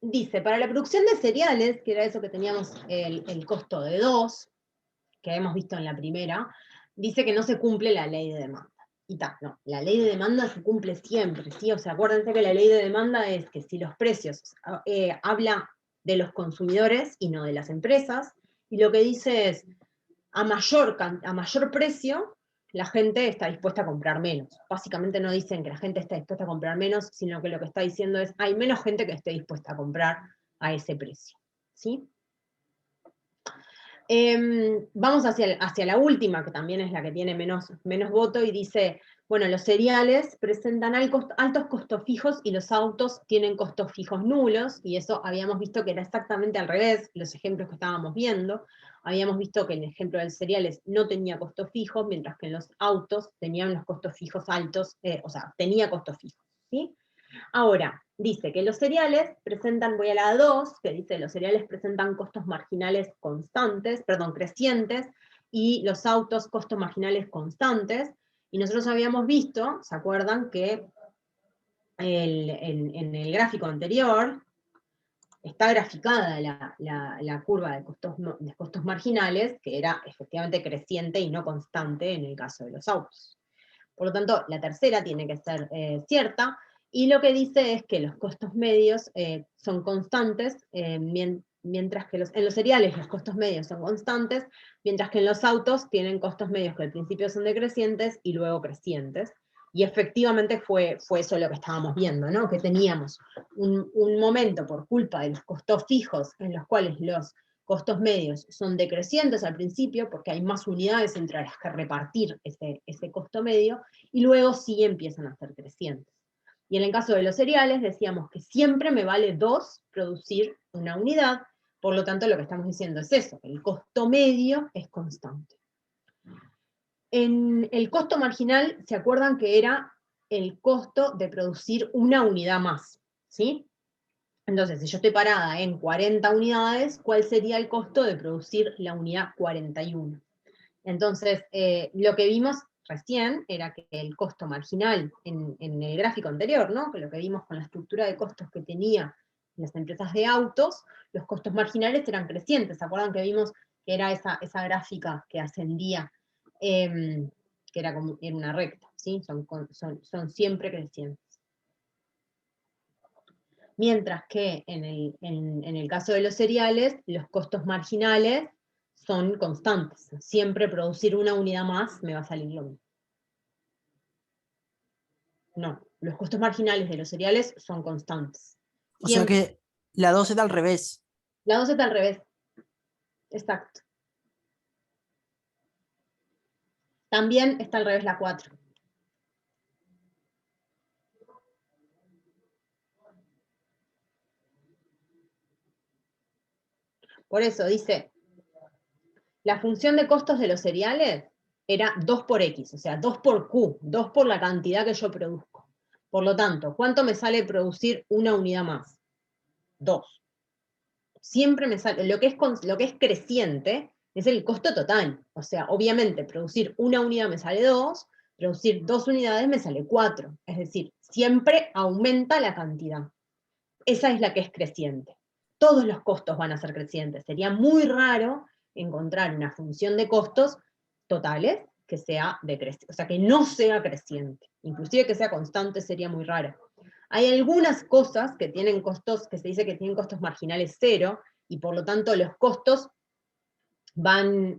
dice, para la producción de cereales, que era eso que teníamos el costo de 2, que hemos visto en la primera, dice que no se cumple la ley de demanda. Y tal, no, la ley de demanda se cumple siempre, ¿sí? O sea, acuérdense que la ley de demanda es que si los precios, habla de los consumidores y no de las empresas, y lo que dice es, a mayor precio, la gente está dispuesta a comprar menos. Básicamente no dicen que la gente está dispuesta a comprar menos, sino que lo que está diciendo es, hay menos gente que esté dispuesta a comprar a ese precio, ¿sí? Vamos hacia la última, que también es la que tiene menos voto, y dice, bueno, los cereales presentan altos costos fijos y los autos tienen costos fijos nulos, y eso habíamos visto que era exactamente al revés, los ejemplos que estábamos viendo. Habíamos visto que el ejemplo del cereales no tenía costos fijos, mientras que en los autos tenían los costos fijos altos, o sea, tenía costos fijos, ¿sí? Ahora, dice que los cereales presentan, voy a la 2, que dice los cereales presentan costos marginales constantes, perdón, crecientes, y los autos costos marginales constantes, y nosotros habíamos visto, ¿se acuerdan? Que en el gráfico anterior está graficada la curva de costos marginales, que era efectivamente creciente y no constante en el caso de los autos. Por lo tanto, la tercera tiene que ser cierta, y lo que dice es que los costos medios son constantes, mientras que en los cereales los costos medios son constantes, mientras que en los autos tienen costos medios que al principio son decrecientes y luego crecientes. Y efectivamente fue eso lo que estábamos viendo, ¿no? Que teníamos un momento por culpa de los costos fijos en los cuales los costos medios son decrecientes al principio, porque hay más unidades entre las que repartir ese costo medio, y luego sí empiezan a ser crecientes. Y en el caso de los cereales decíamos que siempre me vale 2 producir una unidad, por lo tanto lo que estamos diciendo es eso, que el costo medio es constante. En el costo marginal, ¿se acuerdan que era el costo de producir una unidad más? ¿Sí? Entonces, si yo estoy parada en 40 unidades, ¿cuál sería el costo de producir la unidad 41? Entonces, lo que vimos recién era que el costo marginal en el gráfico anterior, ¿no? Que lo que vimos con la estructura de costos que tenía las empresas de autos, los costos marginales eran crecientes. ¿Se acuerdan que vimos que era esa gráfica que ascendía, que era como en una recta, ¿sí? Son siempre crecientes. Mientras que en el caso de los cereales, los costos marginales son constantes. Siempre producir una unidad más me va a salir lo mismo. No, los costos marginales de los cereales son constantes. O sea que la 2 está al revés. La 2 está al revés. Exacto. También está al revés la 4. Por eso dice, la función de costos de los cereales era 2 por X, o sea, 2 por Q, 2 por la cantidad que yo produzco. Por lo tanto, ¿cuánto me sale producir una unidad más? 2. Siempre me sale, lo que es creciente es el costo total. O sea, obviamente, producir una unidad me sale 2, producir 2 unidades me sale 4. Es decir, siempre aumenta la cantidad. Esa es la que es creciente. Todos los costos van a ser crecientes. Sería muy raro encontrar una función de costos totales que sea decreciente, o sea, que no sea creciente. Inclusive que sea constante sería muy raro. Hay algunas cosas que tienen costos, que se dice que tienen costos marginales 0, y por lo tanto los costos van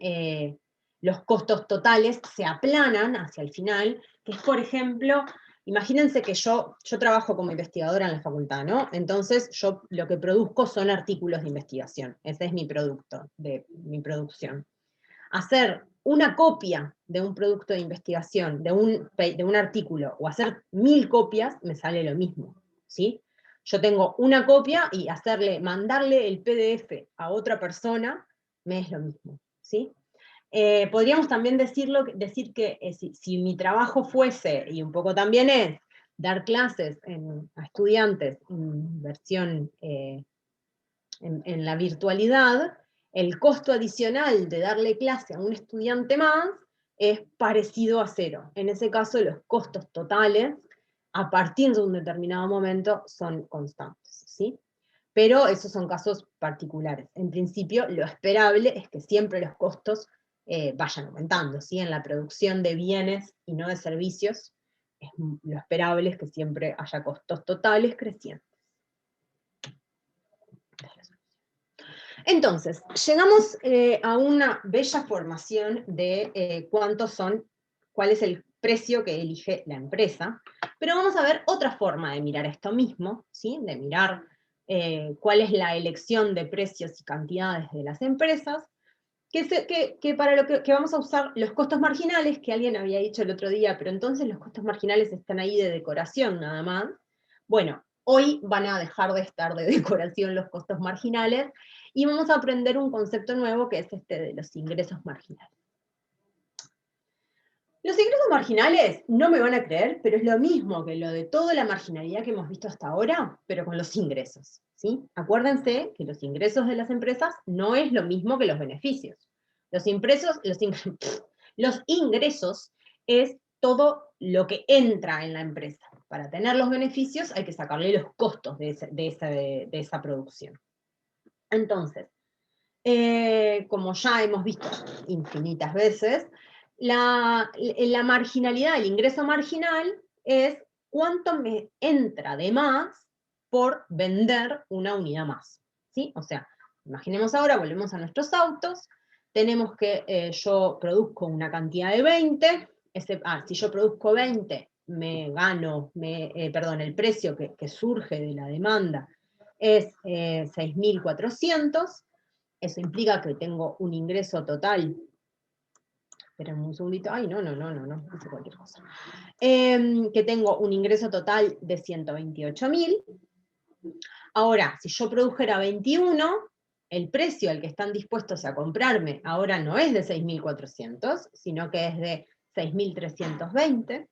los costos totales se aplanan hacia el final, que es, por ejemplo, imagínense que yo trabajo como investigadora en la facultad, ¿no? Entonces yo lo que produzco son artículos de investigación, ese es mi producto, de mi producción. Hacer una copia de un producto de investigación, de un artículo, o hacer 1000 copias, me sale lo mismo, ¿sí? Yo tengo una copia y mandarle el PDF a otra persona, me es lo mismo, ¿sí? Podríamos también decir que si mi trabajo fuese, y un poco también es, dar clases a estudiantes en versión en la virtualidad, el costo adicional de darle clase a un estudiante más es parecido a cero. En ese caso, los costos totales, a partir de un determinado momento, son constantes, ¿sí? Pero esos son casos particulares. En principio, lo esperable es que siempre los costos vayan aumentando, ¿sí? En la producción de bienes y no de servicios, lo esperable es que siempre haya costos totales crecientes. Entonces, llegamos a una bella formación de cuál es el precio que elige la empresa, pero vamos a ver otra forma de mirar esto mismo, ¿sí? De mirar cuál es la elección de precios y cantidades de las empresas, que para lo que vamos a usar los costos marginales, que alguien había dicho el otro día, pero entonces los costos marginales están ahí de decoración nada más. Bueno, hoy van a dejar de estar de decoración los costos marginales, y vamos a aprender un concepto nuevo que es este de los ingresos marginales. Los ingresos marginales, no me van a creer, pero es lo mismo que lo de toda la marginalidad que hemos visto hasta ahora, pero con los ingresos, ¿sí? Acuérdense que los ingresos de las empresas no es lo mismo que los beneficios. Los ingresos es todo lo que entra en la empresa. Para tener los beneficios hay que sacarle los costos de esa producción. Entonces, como ya hemos visto infinitas veces, la marginalidad, el ingreso marginal, es cuánto me entra de más por vender una unidad más, ¿sí? O sea, imaginemos ahora, volvemos a nuestros autos, tenemos que yo produzco una cantidad de 20, si yo produzco 20, me gano, el precio que surge de la demanda es 6.400, eso implica que tengo un ingreso total, esperen un segundito, ay, no, hice cualquier cosa, que tengo un ingreso total de 128.000. Ahora, si yo produjera 21, el precio al que están dispuestos a comprarme ahora no es de 6.400, sino que es de 6.320,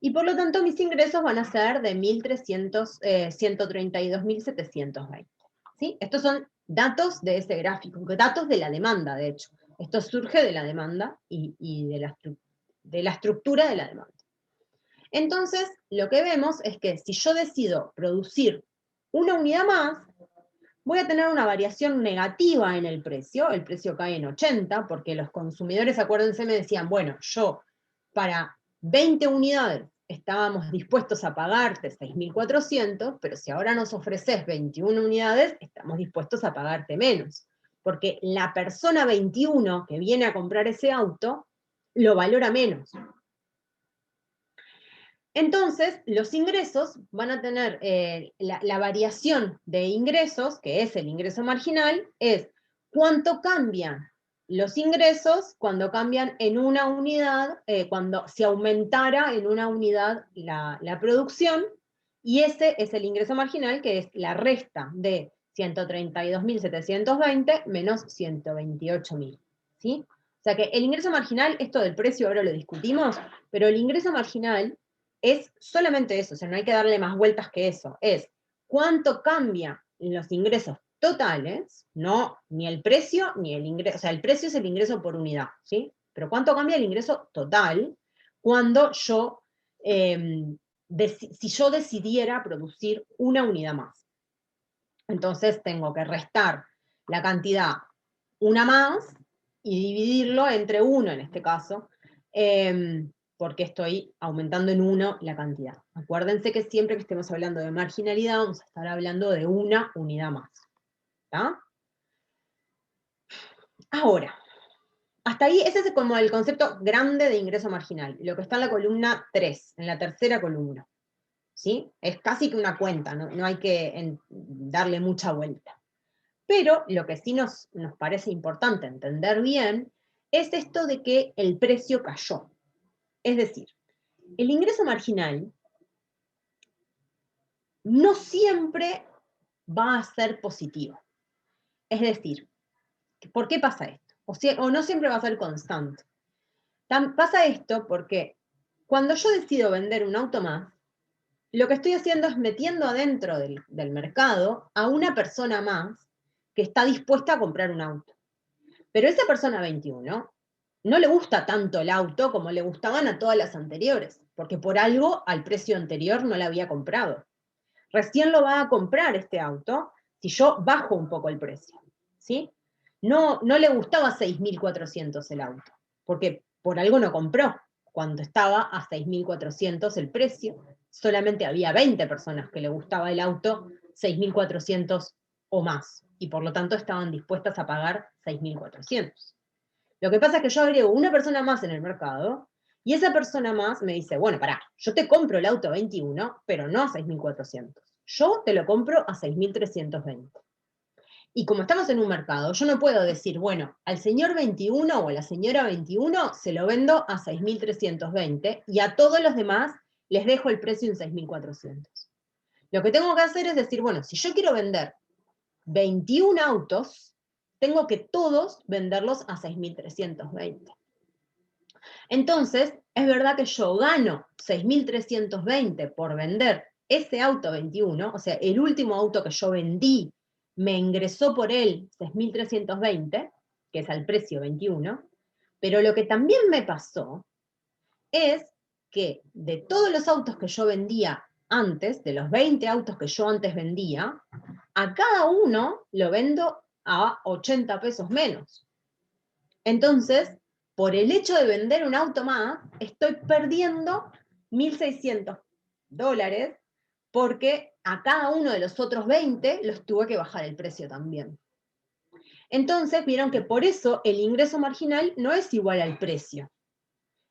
y por lo tanto mis ingresos van a ser de 132.720. ¿Sí? Estos son datos de ese gráfico, datos de la demanda, de hecho. Esto surge de la demanda y de la estructura de la demanda. Entonces, lo que vemos es que si yo decido producir una unidad más, voy a tener una variación negativa en el precio cae en 80, porque los consumidores, acuérdense, me decían, bueno, yo para 20 unidades estábamos dispuestos a pagarte 6.400, pero si ahora nos ofreces 21 unidades, estamos dispuestos a pagarte menos, porque la persona 21 que viene a comprar ese auto lo valora menos. Entonces, los ingresos van a tener, la variación de ingresos, que es el ingreso marginal, es cuánto cambian los ingresos cuando cambian en una unidad, cuando se aumentara en una unidad la producción, y ese es el ingreso marginal, que es la resta de 132.720 menos 128.000, ¿sí? O sea que el ingreso marginal, esto del precio ahora lo discutimos, pero el ingreso marginal es solamente eso, o sea, no hay que darle más vueltas que eso, es cuánto cambian los ingresos totales, no ni el precio ni el ingreso, o sea, el precio es el ingreso por unidad, ¿sí? Pero cuánto cambia el ingreso total cuando yo, si yo decidiera producir una unidad más. Entonces tengo que restar la cantidad una más y dividirlo entre 1 en este caso, porque estoy aumentando en 1 la cantidad. Acuérdense que siempre que estemos hablando de marginalidad vamos a estar hablando de una unidad más. ¿Está? Ahora, Hasta ahí, ese es como el concepto grande de ingreso marginal, lo que está en la columna 3, en la tercera columna. ¿Sí? Es casi que una cuenta, no hay que darle mucha vuelta. Pero lo que sí nos parece importante entender bien es esto de que el precio cayó. Es decir, el ingreso marginal no siempre va a ser positivo. Es decir, ¿por qué pasa esto? O no siempre va a ser constante. Pasa esto porque cuando yo decido vender un auto más, lo que estoy haciendo es metiendo adentro del mercado a una persona más que está dispuesta a comprar un auto. Pero esa persona 21 no le gusta tanto el auto como le gustaban a todas las anteriores, porque por algo al precio anterior no la había comprado. Recién lo va a comprar este auto si yo bajo un poco el precio, ¿sí? No le gustaba 6.400 el auto, porque por algo no compró cuando estaba a 6.400 el precio. Solamente había 20 personas que le gustaba el auto 6.400 o más, y por lo tanto estaban dispuestas a pagar 6.400. Lo que pasa es que yo agrego una persona más en el mercado, y esa persona más me dice, bueno, pará, yo te compro el auto 21, pero no a 6.400. Yo te lo compro a 6.320. Y como estamos en un mercado, yo no puedo decir, bueno, al señor 21 o a la señora 21 se lo vendo a 6.320 y a todos los demás les dejo el precio en 6.400. Lo que tengo que hacer es decir, bueno, si yo quiero vender 21 autos, tengo que todos venderlos a 6.320. Entonces, es verdad que yo gano 6.320 por vender ese auto 21, o sea, el último auto que yo vendí me ingresó por él 6.320, que es al precio 21, pero lo que también me pasó es que de todos los autos que yo vendía antes, de los 20 autos que yo antes vendía, a cada uno lo vendo a 80 pesos menos. Entonces, por el hecho de vender un auto más, estoy perdiendo $1.600 porque a cada uno de los otros 20 los tuve que bajar el precio también. Entonces, vieron que por eso el ingreso marginal no es igual al precio.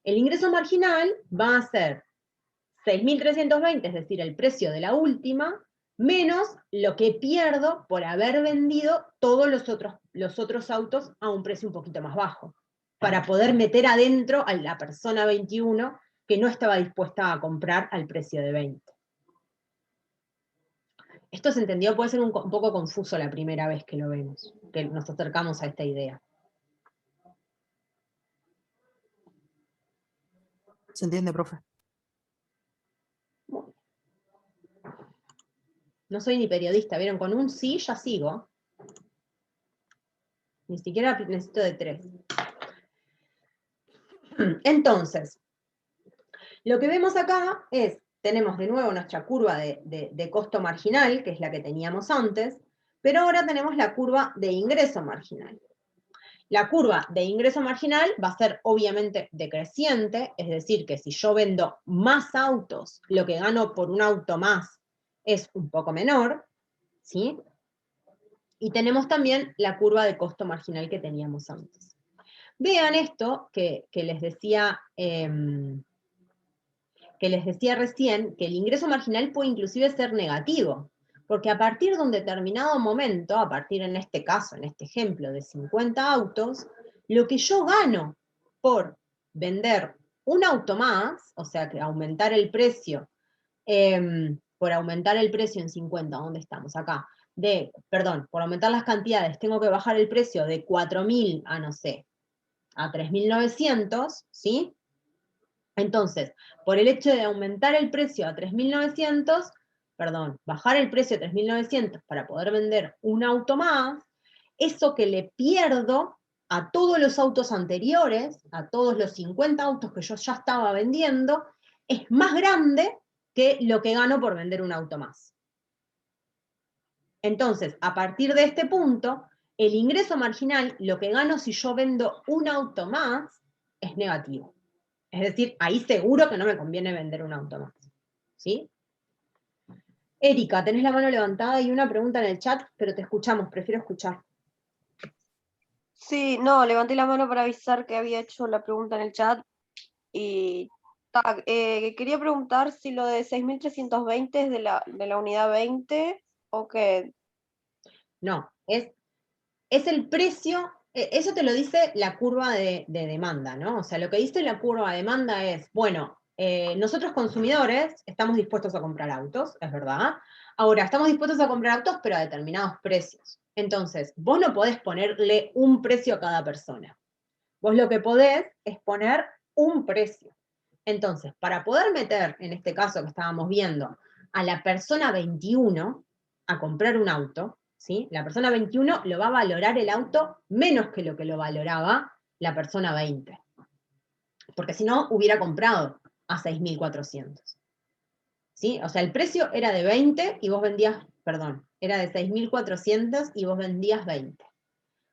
El ingreso marginal va a ser 6.320, es decir, el precio de la última, menos lo que pierdo por haber vendido todos los otros autos a un precio un poquito más bajo, para poder meter adentro a la persona 21 que no estaba dispuesta a comprar al precio de 20. Esto se entendió, puede ser un poco confuso la primera vez que lo vemos, que nos acercamos a esta idea. ¿Se entiende, profe? No soy ni periodista, ¿vieron? Con un sí ya sigo. Ni siquiera necesito de 3. Entonces, lo que vemos acá es, tenemos de nuevo nuestra curva de costo marginal, que es la que teníamos antes, pero ahora tenemos la curva de ingreso marginal. La curva de ingreso marginal va a ser obviamente decreciente, es decir, que si yo vendo más autos, lo que gano por un auto más es un poco menor, ¿sí? Y tenemos también la curva de costo marginal que teníamos antes. Vean esto que les decía recién, que el ingreso marginal puede inclusive ser negativo, porque a partir de un determinado momento, a partir en este caso, en este ejemplo de 50 autos, lo que yo gano por vender un auto más, o sea, que aumentar el precio, por aumentar el precio en 50, ¿dónde estamos? Acá. Por aumentar las cantidades, tengo que bajar el precio de 4.000 a, no sé, a 3.900, ¿sí? Entonces, por el hecho de aumentar el precio a 3.900, bajar el precio a 3.900 para poder vender un auto más, eso que le pierdo a todos los autos anteriores, a todos los 50 autos que yo ya estaba vendiendo, es más grande que lo que gano por vender un auto más. Entonces, a partir de este punto, el ingreso marginal, lo que gano si yo vendo un auto más, es negativo. Es decir, ahí seguro que no me conviene vender un auto más. ¿Sí? Erika, tenés la mano levantada y una pregunta en el chat, pero te escuchamos, prefiero escuchar. Sí, no, levanté la mano para avisar que había hecho la pregunta en el chat y quería preguntar si lo de 6.320 es de la unidad 20 o que... No, es el precio, eso te lo dice la curva de demanda, ¿no? O sea, lo que dice la curva de demanda es, bueno, nosotros consumidores estamos dispuestos a comprar autos, es verdad. Ahora, estamos dispuestos a comprar autos, pero a determinados precios. Entonces, vos no podés ponerle un precio a cada persona. Vos lo que podés es poner un precio. Entonces, para poder meter, en este caso que estábamos viendo, a la persona 21 a comprar un auto, ¿sí? La persona 21 lo va a valorar el auto menos que lo que lo valoraba la persona 20. Porque si no, hubiera comprado a 6.400. ¿Sí? O sea, el precio era de 20 y vos vendías, perdón, era de 6.400 y vos vendías 20.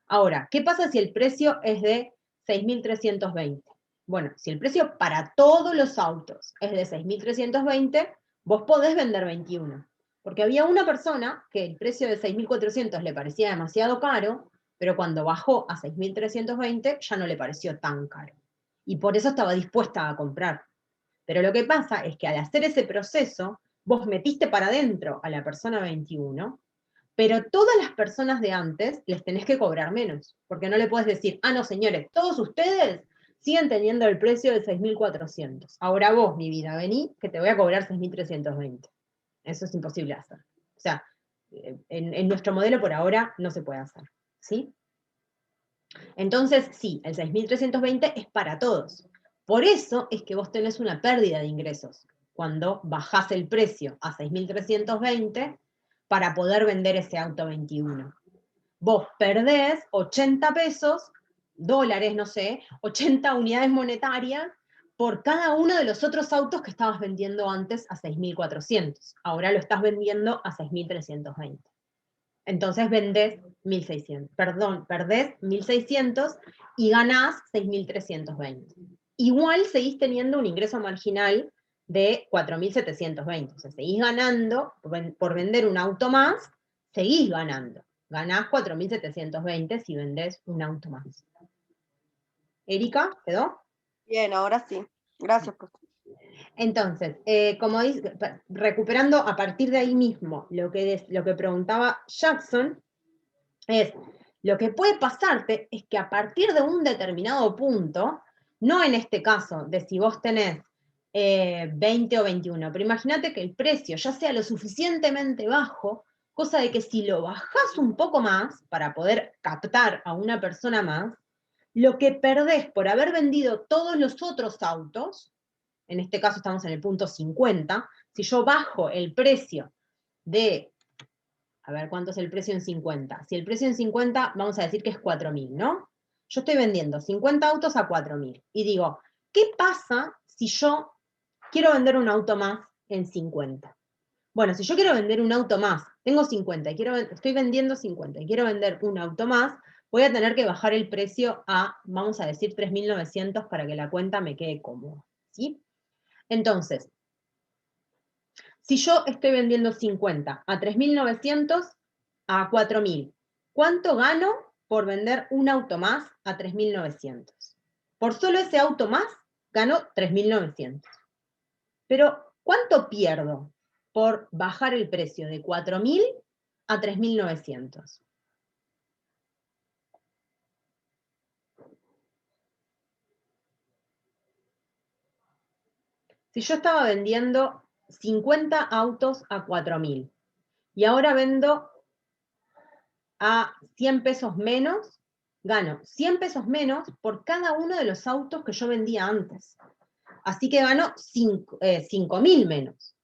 Ahora, ¿qué pasa si el precio es de 6.320? Bueno, si el precio para todos los autos es de 6.320, vos podés vender 21. Porque había una persona que el precio de 6.400 le parecía demasiado caro, pero cuando bajó a 6.320 ya no le pareció tan caro. Y por eso estaba dispuesta a comprar. Pero lo que pasa es que al hacer ese proceso, vos metiste para adentro a la persona 21, pero todas las personas de antes les tenés que cobrar menos, porque no le puedes decir, no señores, todos ustedes siguen teniendo el precio de 6.400. Ahora vos, mi vida, vení, que te voy a cobrar 6.320. Eso es imposible hacer. O sea, en nuestro modelo por ahora no se puede hacer, ¿sí? Entonces, sí, el 6.320 es para todos. Por eso es que vos tenés una pérdida de ingresos cuando bajás el precio a 6.320 para poder vender ese auto 21. Vos perdés 80 pesos, dólares, no sé, 80 unidades monetarias por cada uno de los otros autos que estabas vendiendo antes a 6.400. Ahora lo estás vendiendo a 6.320. Entonces vendés 1.600, perdés 1.600 y ganás 6.320. Igual seguís teniendo un ingreso marginal de 4.720. O sea, seguís ganando, por vender un auto más, seguís ganando. Ganás 4.720 si vendés un auto más. ¿Erika, quedó? Bien, ahora sí. Gracias, profesor. Entonces, como dice, recuperando a partir de ahí mismo lo que preguntaba Jackson, es, lo que puede pasarte es que a partir de un determinado punto, no en este caso de si vos tenés 20 o 21, pero imagínate que el precio ya sea lo suficientemente bajo, cosa de que si lo bajás un poco más para poder captar a una persona más, lo que perdés por haber vendido todos los otros autos, en este caso estamos en el punto 50, si yo bajo el precio de, a ver cuánto es el precio en 50, si el precio en 50 vamos a decir que es 4.000, ¿no? Yo estoy vendiendo 50 autos a 4.000 y digo, ¿qué pasa si yo quiero vender un auto más en 50? Bueno, si yo quiero vender un auto más, tengo 50 y estoy vendiendo 50 y quiero vender un auto más, voy a tener que bajar el precio a, vamos a decir, 3.900 para que la cuenta me quede cómoda, ¿sí? Entonces, si yo estoy vendiendo 50 a 3.900 a 4.000, ¿cuánto gano por vender un auto más a 3.900? Por solo ese auto más, gano 3.900. Pero, ¿cuánto pierdo por bajar el precio de 4.000 a 3.900? Si yo estaba vendiendo 50 autos a 4.000 y ahora vendo a 100 pesos menos, gano 100 pesos menos por cada uno de los autos que yo vendía antes. Así que gano 5.000 menos.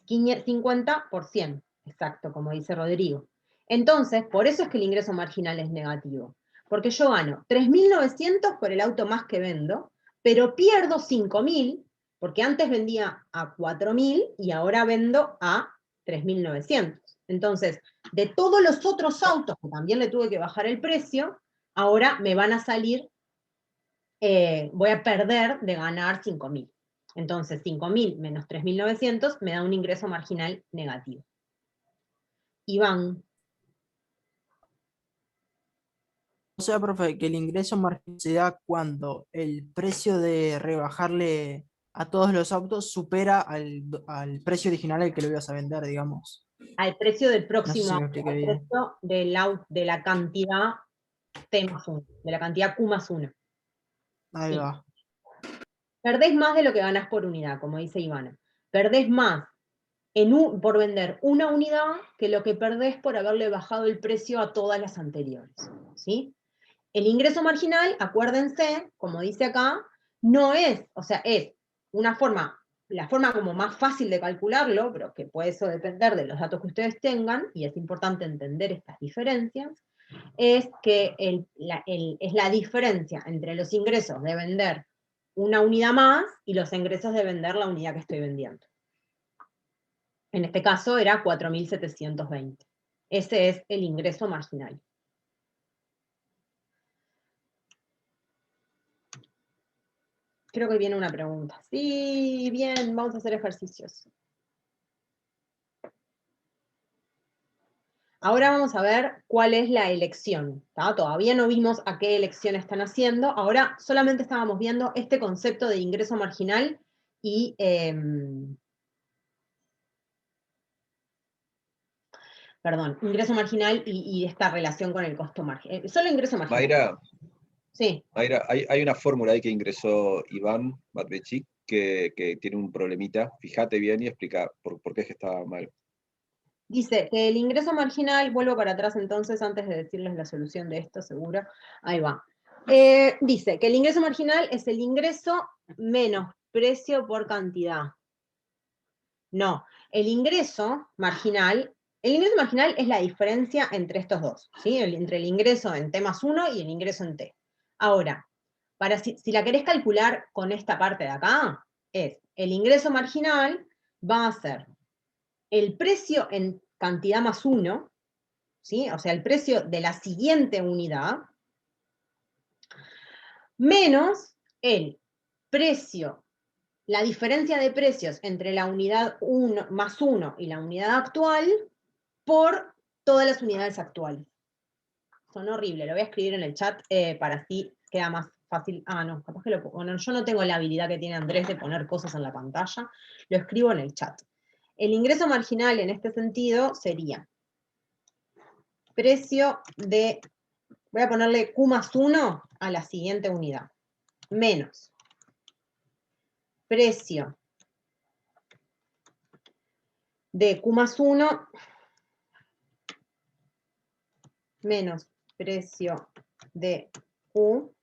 50%, exacto, como dice Rodrigo. Entonces, por eso es que el ingreso marginal es negativo. Porque yo gano 3.900 por el auto más que vendo, pero pierdo 5.000, porque antes vendía a 4.000 y ahora vendo a 3.900. Entonces, de todos los otros autos que también le tuve que bajar el precio, ahora me van a salir, voy a perder de ganar 5.000. Entonces, 5.000 menos 3.900 me da un ingreso marginal negativo. Iván. O sea, profe, que el ingreso marginal se da cuando el precio de rebajarle a todos los autos supera al precio original al que lo ibas a vender, digamos. Al precio del No sé próximo si me auto, expliqué al bien. precio de la cantidad T más 1, de la cantidad Q más 1. Ahí Sí. va. Perdés más de lo que ganás por unidad, como dice Ivana. Perdés más por vender una unidad que lo que perdés por haberle bajado el precio a todas las anteriores. ¿Sí? El ingreso marginal, acuérdense, como dice acá, no es, o sea, es una forma, la forma como más fácil de calcularlo, pero que puede eso depender de los datos que ustedes tengan, y es importante entender estas diferencias, es que es la diferencia entre los ingresos de vender una unidad más y los ingresos de vender la unidad que estoy vendiendo. En este caso era 4.720. Ese es el ingreso marginal. Creo que viene una pregunta. Sí, bien, vamos a hacer ejercicios. Ahora vamos a ver cuál es la elección. ¿Tá? Todavía no vimos a qué elección están haciendo. Ahora solamente estábamos viendo este concepto de ingreso marginal y... perdón, ingreso marginal y esta relación con el costo marginal. Solo ingreso marginal. Mayra, Sí. Mayra, hay una fórmula ahí que ingresó Iván Matvechic que tiene un problemita. Fíjate bien y explica por qué es que estaba mal. Dice que el ingreso marginal, vuelvo para atrás entonces antes de decirles la solución de esto, seguro. Ahí va. Dice que el ingreso marginal es el ingreso menos precio por cantidad. No, el ingreso marginal es la diferencia entre estos dos, ¿sí? Entre el ingreso en T más 1 y el ingreso en T. Ahora, si la querés calcular con esta parte de acá, es el ingreso marginal va a ser el precio en cantidad más 1, ¿sí? O sea, el precio de la siguiente unidad, menos el precio, la diferencia de precios entre la unidad 1 más 1 y la unidad actual por todas las unidades actuales. Son horribles, lo voy a escribir en el chat para así queda más fácil. Ah, no, capaz que lo pongo. No, yo no tengo la habilidad que tiene Andrés de poner cosas en la pantalla, lo escribo en el chat. El ingreso marginal en este sentido sería precio de, voy a ponerle Q más 1 a la siguiente unidad, menos precio de Q más 1 menos precio de Q.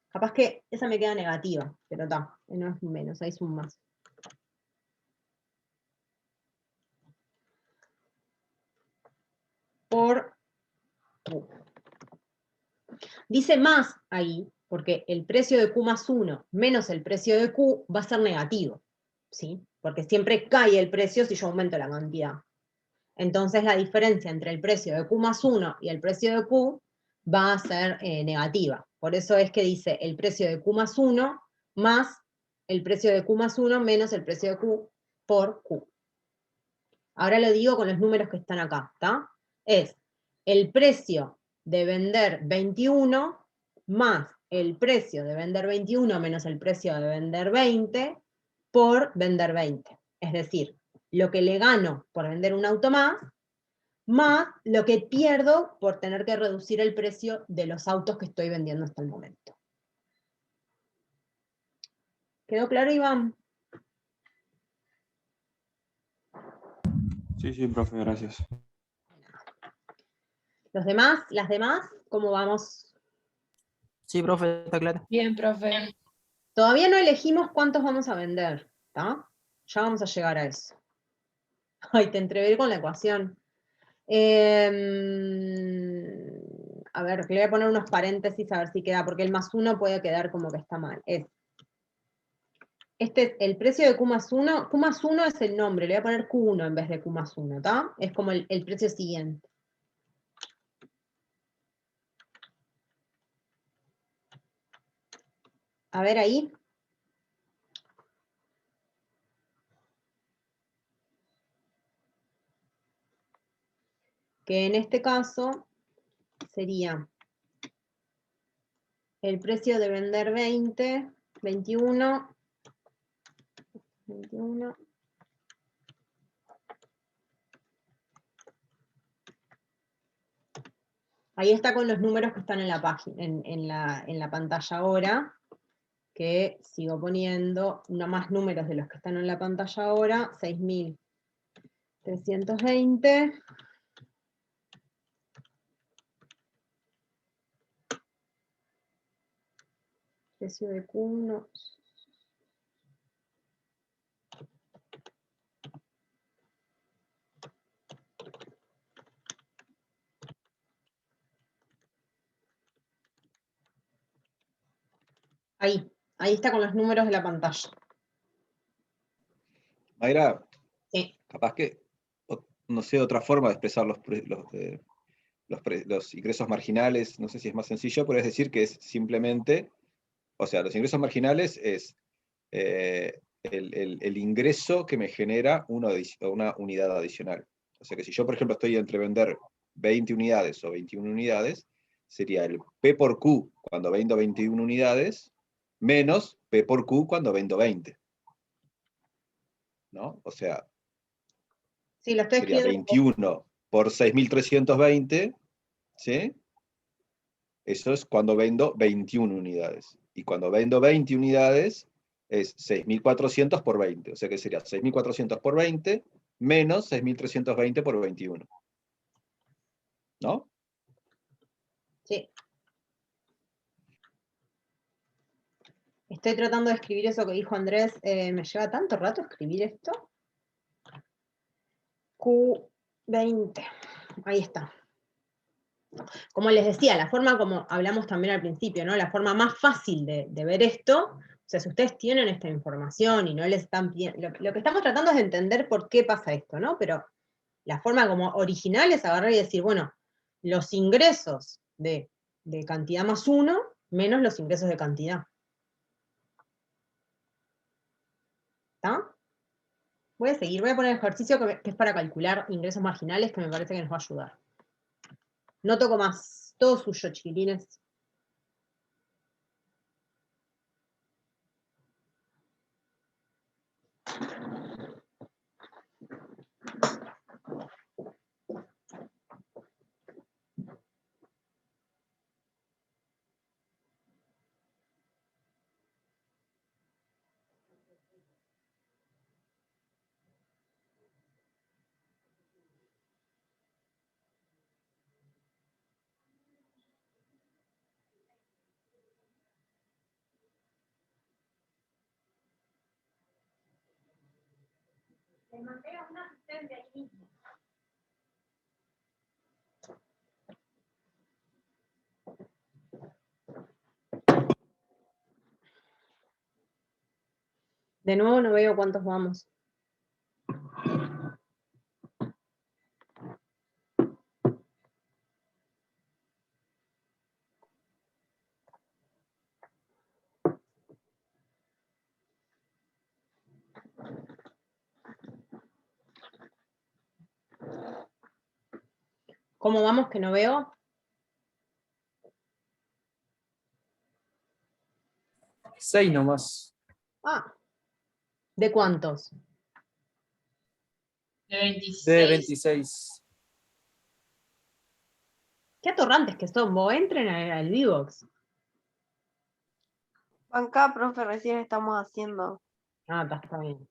Capaz que esa me queda negativa, pero está, no es un menos, ahí es un más. Por Q. Dice más ahí, porque el precio de Q más 1 menos el precio de Q va a ser negativo, ¿sí? Porque siempre cae el precio si yo aumento la cantidad. Entonces la diferencia entre el precio de Q más 1 y el precio de Q va a ser negativa. Por eso es que dice el precio de Q más 1 más el precio de Q más 1 menos el precio de Q por Q. Ahora lo digo con los números que están acá, ¿está? Es el precio de vender 21 más el precio de vender 21 menos el precio de vender 20 por vender 20. Es decir, lo que le gano por vender un auto más lo que pierdo por tener que reducir el precio de los autos que estoy vendiendo hasta el momento. ¿Quedó claro, Iván? Sí, profe, gracias. ¿Los demás? ¿Las demás? ¿Cómo vamos? Sí, profe, está claro. Bien, profe. Todavía no elegimos cuántos vamos a vender, ¿está? Ya vamos a llegar a eso. Ay, te entreveré con la ecuación. A ver, le voy a poner unos paréntesis a ver si queda, porque el más 1 puede quedar como que está mal. Este es el precio de Q más 1. Q más 1 es el nombre, le voy a poner Q1 en vez de Q más 1, ¿está? Es como el precio siguiente. A ver ahí. Que en este caso sería el precio de vender 20, 21, 21. Ahí está con los números que están en la página, en la pantalla ahora, que sigo poniendo no más números de los que están en la pantalla ahora, 6.320. Precio de Q1. Ahí está con los números de la pantalla. Mayra, Sí. capaz que, no sé, otra forma de expresar los ingresos marginales, no sé si es más sencillo, pero es decir que es simplemente, o sea, los ingresos marginales es el ingreso que me genera una unidad adicional. O sea que si yo, por ejemplo, estoy entre vender 20 unidades o 21 unidades, sería el P por Q cuando vendo 21 unidades, menos P por Q cuando vendo 20. ¿No? O sea, Sí, lo estoy sería escribiendo. 21 por 6.320, ¿sí? Eso es cuando vendo 21 unidades. Y cuando vendo 20 unidades, es 6.400 por 20. O sea que sería 6.400 por 20 menos 6.320 por 21. ¿No? Sí. Estoy tratando de escribir eso que dijo Andrés. ¿Me lleva tanto rato escribir esto? Q20. Ahí está. Como les decía, la forma como hablamos también al principio, ¿no? La forma más fácil de ver esto, o sea, si ustedes tienen esta información y no les están pidiendo, lo que estamos tratando es de entender por qué pasa esto, ¿no? Pero la forma como original es agarrar y decir, bueno, los ingresos de cantidad más 1 menos los ingresos de cantidad. ¿Está? Voy a seguir, voy a poner el ejercicio que es para calcular ingresos marginales, que me parece que nos va a ayudar. No toco más, todo suyo, chiquilines. Le mandé a un asistente ahí mismo. De nuevo no veo cuántos vamos. ¿Cómo vamos que no veo? 6 nomás. Ah, ¿de cuántos? De 26. De 26. Qué atorrantes que son, vos entren al Vivox. Acá, profe, recién estamos haciendo. Ah, está bien.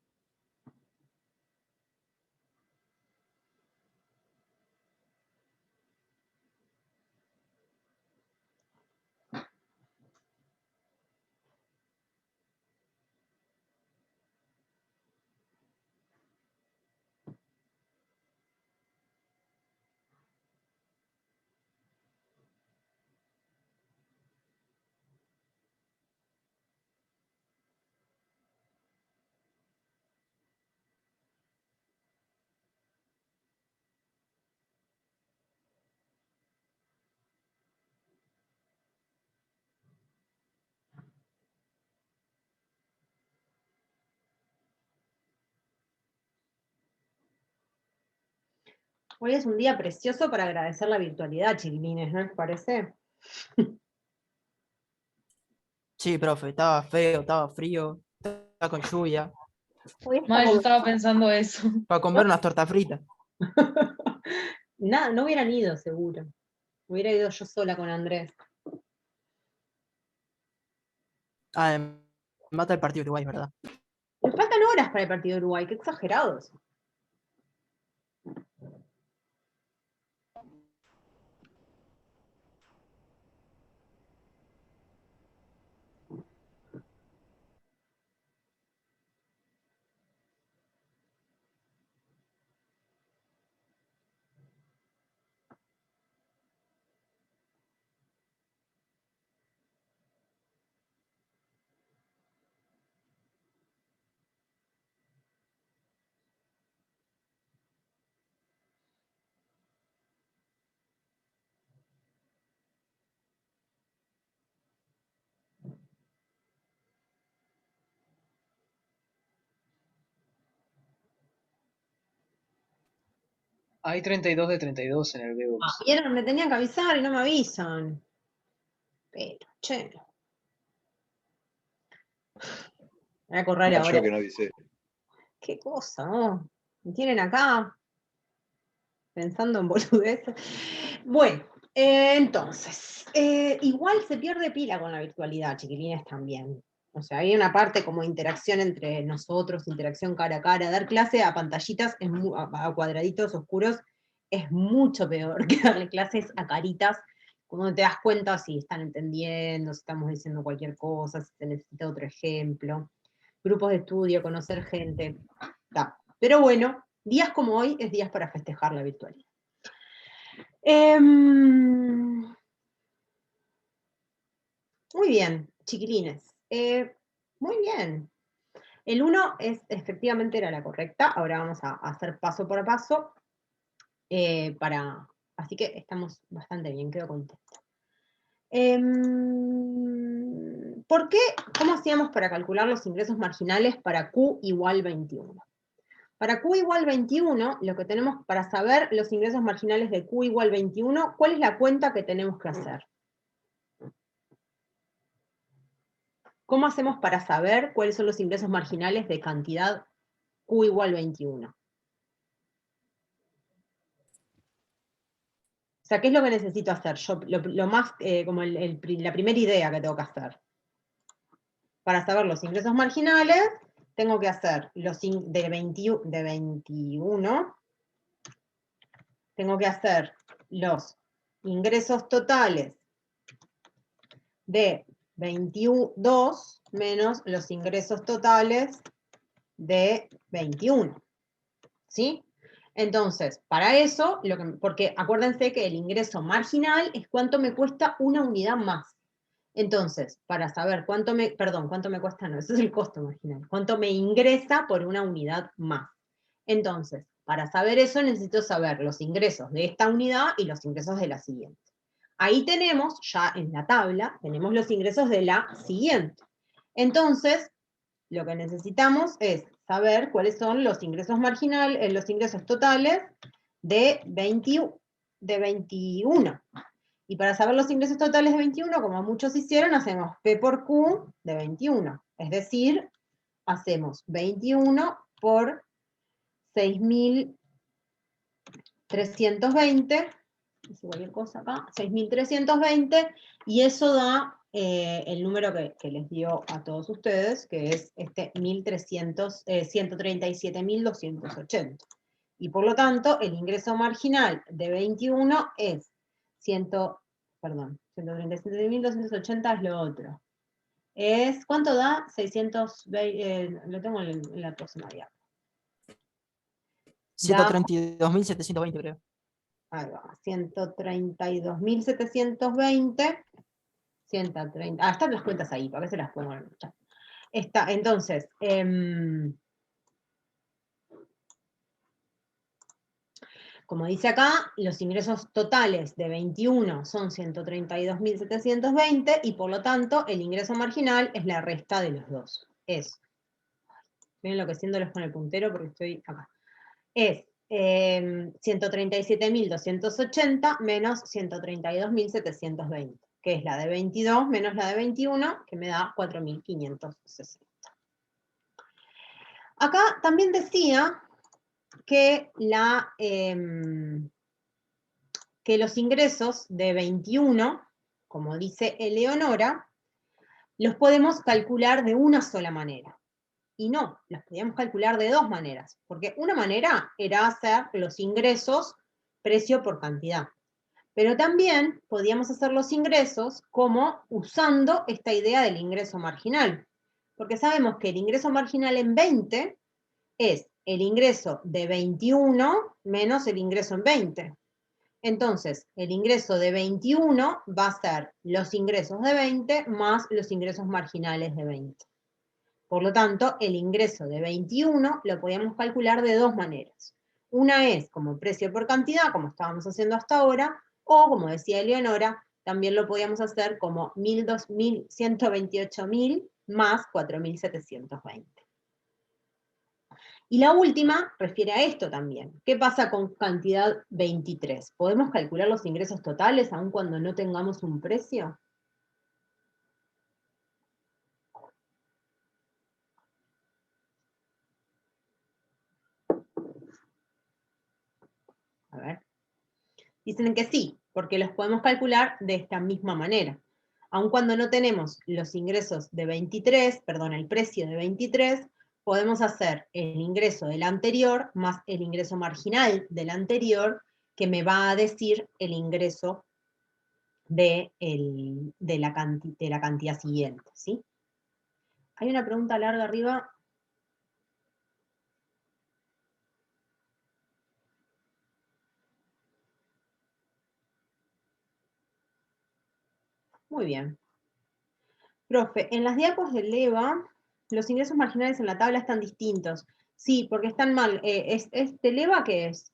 Hoy es un día precioso para agradecer la virtualidad, chiquilines, ¿no les parece? Sí, profe, estaba feo, estaba frío, estaba con lluvia, Hoy está Mal, yo como- estaba pensando eso. para comer unas tortas fritas. Nada, no hubieran ido seguro. Hubiera ido yo sola con Andrés. Ah, mata el partido de Uruguay, ¿verdad? Me faltan horas para el partido de Uruguay, qué exagerados. Hay 32 de 32 en el B2. Vieron, me tenían que avisar y no me avisan. Pero, che. Voy a correr Mal ahora. yo que no avisé. Qué cosa, ¿no? Me tienen acá pensando en boludeces. Bueno, entonces, igual se pierde pila con la virtualidad, chiquilines, también. O sea, hay una parte como interacción entre nosotros, interacción cara a cara. Dar clase a pantallitas, a cuadraditos oscuros, es mucho peor que darle clases a caritas, cuando te das cuenta si están entendiendo, si estamos diciendo cualquier cosa, si se necesita otro ejemplo. Grupos de estudio, conocer gente. Ta. Pero bueno, días como hoy es días para festejar la virtualidad. Muy bien, chiquilines. Muy bien. El 1 efectivamente era la correcta. Ahora vamos a hacer paso por paso. Así que estamos bastante bien, quedo contenta. ¿Por qué? ¿Cómo hacíamos para calcular los ingresos marginales para Q igual 21? Para Q igual 21, lo que tenemos para saber los ingresos marginales de Q igual 21, ¿cuál es la cuenta que tenemos que hacer? ¿Cómo hacemos para saber cuáles son los ingresos marginales de cantidad Q igual 21? O sea, ¿qué es lo que necesito hacer? Yo, lo más, como la primera idea que tengo que hacer. Para saber los ingresos marginales, tengo que hacer los de 21, tengo que hacer los ingresos totales de 22 menos los ingresos totales de 21. ¿Sí? Entonces, para eso, porque acuérdense que el ingreso marginal es cuánto me cuesta una unidad más. Entonces, para saber cuánto me cuesta, no, ese es el costo marginal, cuánto me ingresa por una unidad más. Entonces, para saber eso necesito saber los ingresos de esta unidad y los ingresos de la siguiente. Ahí tenemos, ya en la tabla, tenemos los ingresos de la siguiente. Entonces, lo que necesitamos es saber cuáles son los ingresos marginales, los ingresos totales de 21. Y para saber los ingresos totales de 21, como muchos hicieron, hacemos P por Q de 21. Es decir, hacemos 21 por 6.320, hice cualquier cosa acá, 6.320, y eso da el número que les dio a todos ustedes, que es este 137.280. Y por lo tanto, el ingreso marginal de 21 es 137.280 es lo otro. ¿Cuánto da? 620, lo tengo en la próxima diapositiva. 132.720, creo. Ahí va, 132.720, 130, están las cuentas ahí, para que se las pongo en el chat. Entonces, como dice acá, los ingresos totales de 21 son 132.720 y por lo tanto el ingreso marginal es la resta de los dos. Estoy enloqueciéndolos con el puntero porque estoy acá. Es 137.280 menos 132.720, que es la de 22 menos la de 21, que me da 4.560. Acá también decía que, que los ingresos de 21, como dice Eleonora, los podemos calcular de una sola manera. Y no, los podíamos calcular de dos maneras, porque una manera era hacer los ingresos precio por cantidad. Pero también podíamos hacer los ingresos como usando esta idea del ingreso marginal. Porque sabemos que el ingreso marginal en 20 es el ingreso de 21 menos el ingreso en 20. Entonces, el ingreso de 21 va a ser los ingresos de 20 más los ingresos marginales de 20. Por lo tanto, el ingreso de 21 lo podíamos calcular de dos maneras. Una es como precio por cantidad, como estábamos haciendo hasta ahora, o como decía Eleonora, también lo podíamos hacer como 128.000 más 4.720. Y la última refiere a esto también. ¿Qué pasa con cantidad 23? ¿Podemos calcular los ingresos totales aun cuando no tengamos un precio? A ver. Dicen que sí, porque los podemos calcular de esta misma manera. Aun cuando no tenemos los ingresos de 23, perdón, el precio de 23, podemos hacer el ingreso del anterior más el ingreso marginal del anterior, que me va a decir el ingreso de la cantidad siguiente, ¿sí? Hay una pregunta larga arriba. Muy bien. Profe, en las diapos del EVA, los ingresos marginales en la tabla están distintos. Sí, porque están mal. ¿Del EVA qué es?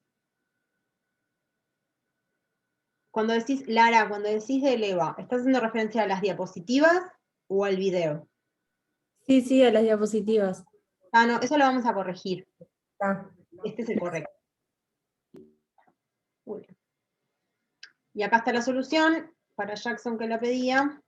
Cuando decís, Lara, cuando decís del EVA, ¿estás haciendo referencia a las diapositivas o al video? Sí, sí, a las diapositivas. Ah, no, eso lo vamos a corregir. Ah. Este es el correcto. Muy bien. Y acá está la solución para Jackson que la pedía.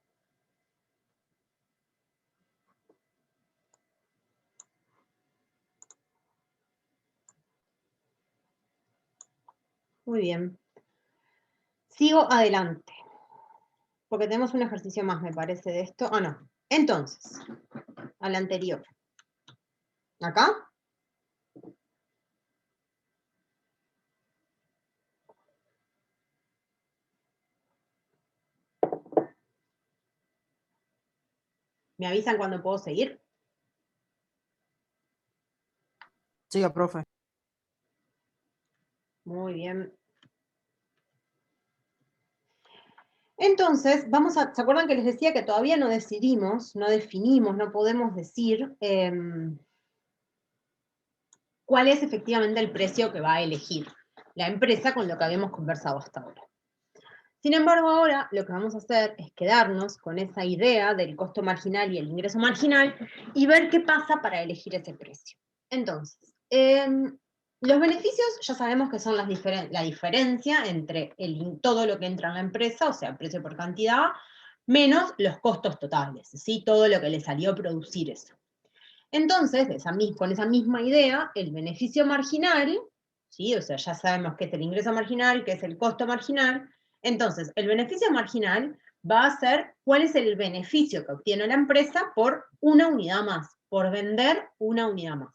Muy bien. Sigo adelante. Porque tenemos un ejercicio más, me parece, de esto. Ah, no. Entonces, al anterior. ¿Acá? ¿Me avisan cuando puedo seguir? Siga, profe. Muy bien. Entonces, ¿se acuerdan que les decía que todavía no decidimos, no definimos, no podemos decir cuál es efectivamente el precio que va a elegir la empresa con lo que habíamos conversado hasta ahora? Sin embargo, ahora lo que vamos a hacer es quedarnos con esa idea del costo marginal y el ingreso marginal y ver qué pasa para elegir ese precio. Entonces, los beneficios ya sabemos que son la diferencia entre todo lo que entra en la empresa, o sea, precio por cantidad, menos los costos totales, ¿sí? Todo lo que le salió a producir eso. Entonces, con esa misma idea, el beneficio marginal, ¿sí? O sea, ya sabemos qué es el ingreso marginal, qué es el costo marginal. Entonces, el beneficio marginal va a ser cuál es el beneficio que obtiene la empresa por una unidad más, por vender una unidad más.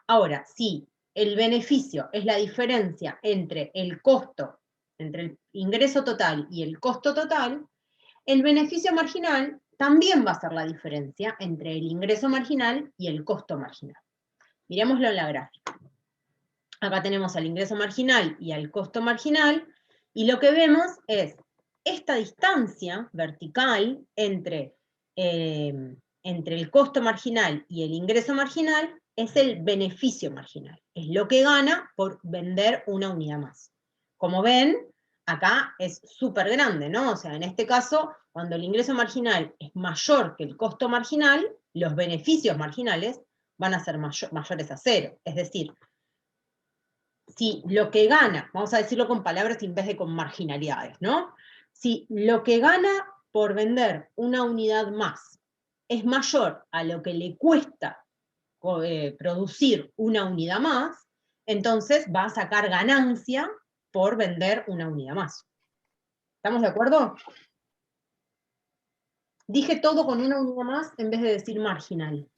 Ahora, si el beneficio es la diferencia entre el costo, entre el ingreso total y el costo total, el beneficio marginal también va a ser la diferencia entre el ingreso marginal y el costo marginal. Miremoslo en la gráfica. Acá tenemos al ingreso marginal y al costo marginal, y lo que vemos es esta distancia vertical entre el costo marginal y el ingreso marginal es el beneficio marginal, es lo que gana por vender una unidad más. Como ven, acá es súper grande, ¿no? O sea, en este caso, cuando el ingreso marginal es mayor que el costo marginal, los beneficios marginales van a ser mayores a cero. Es decir, si lo que gana, vamos a decirlo con palabras en vez de con marginalidades, ¿no? Si lo que gana por vender una unidad más es mayor a lo que le cuesta producir una unidad más, entonces va a sacar ganancia por vender una unidad más. ¿Estamos de acuerdo? Dije todo con una unidad más en vez de decir marginal.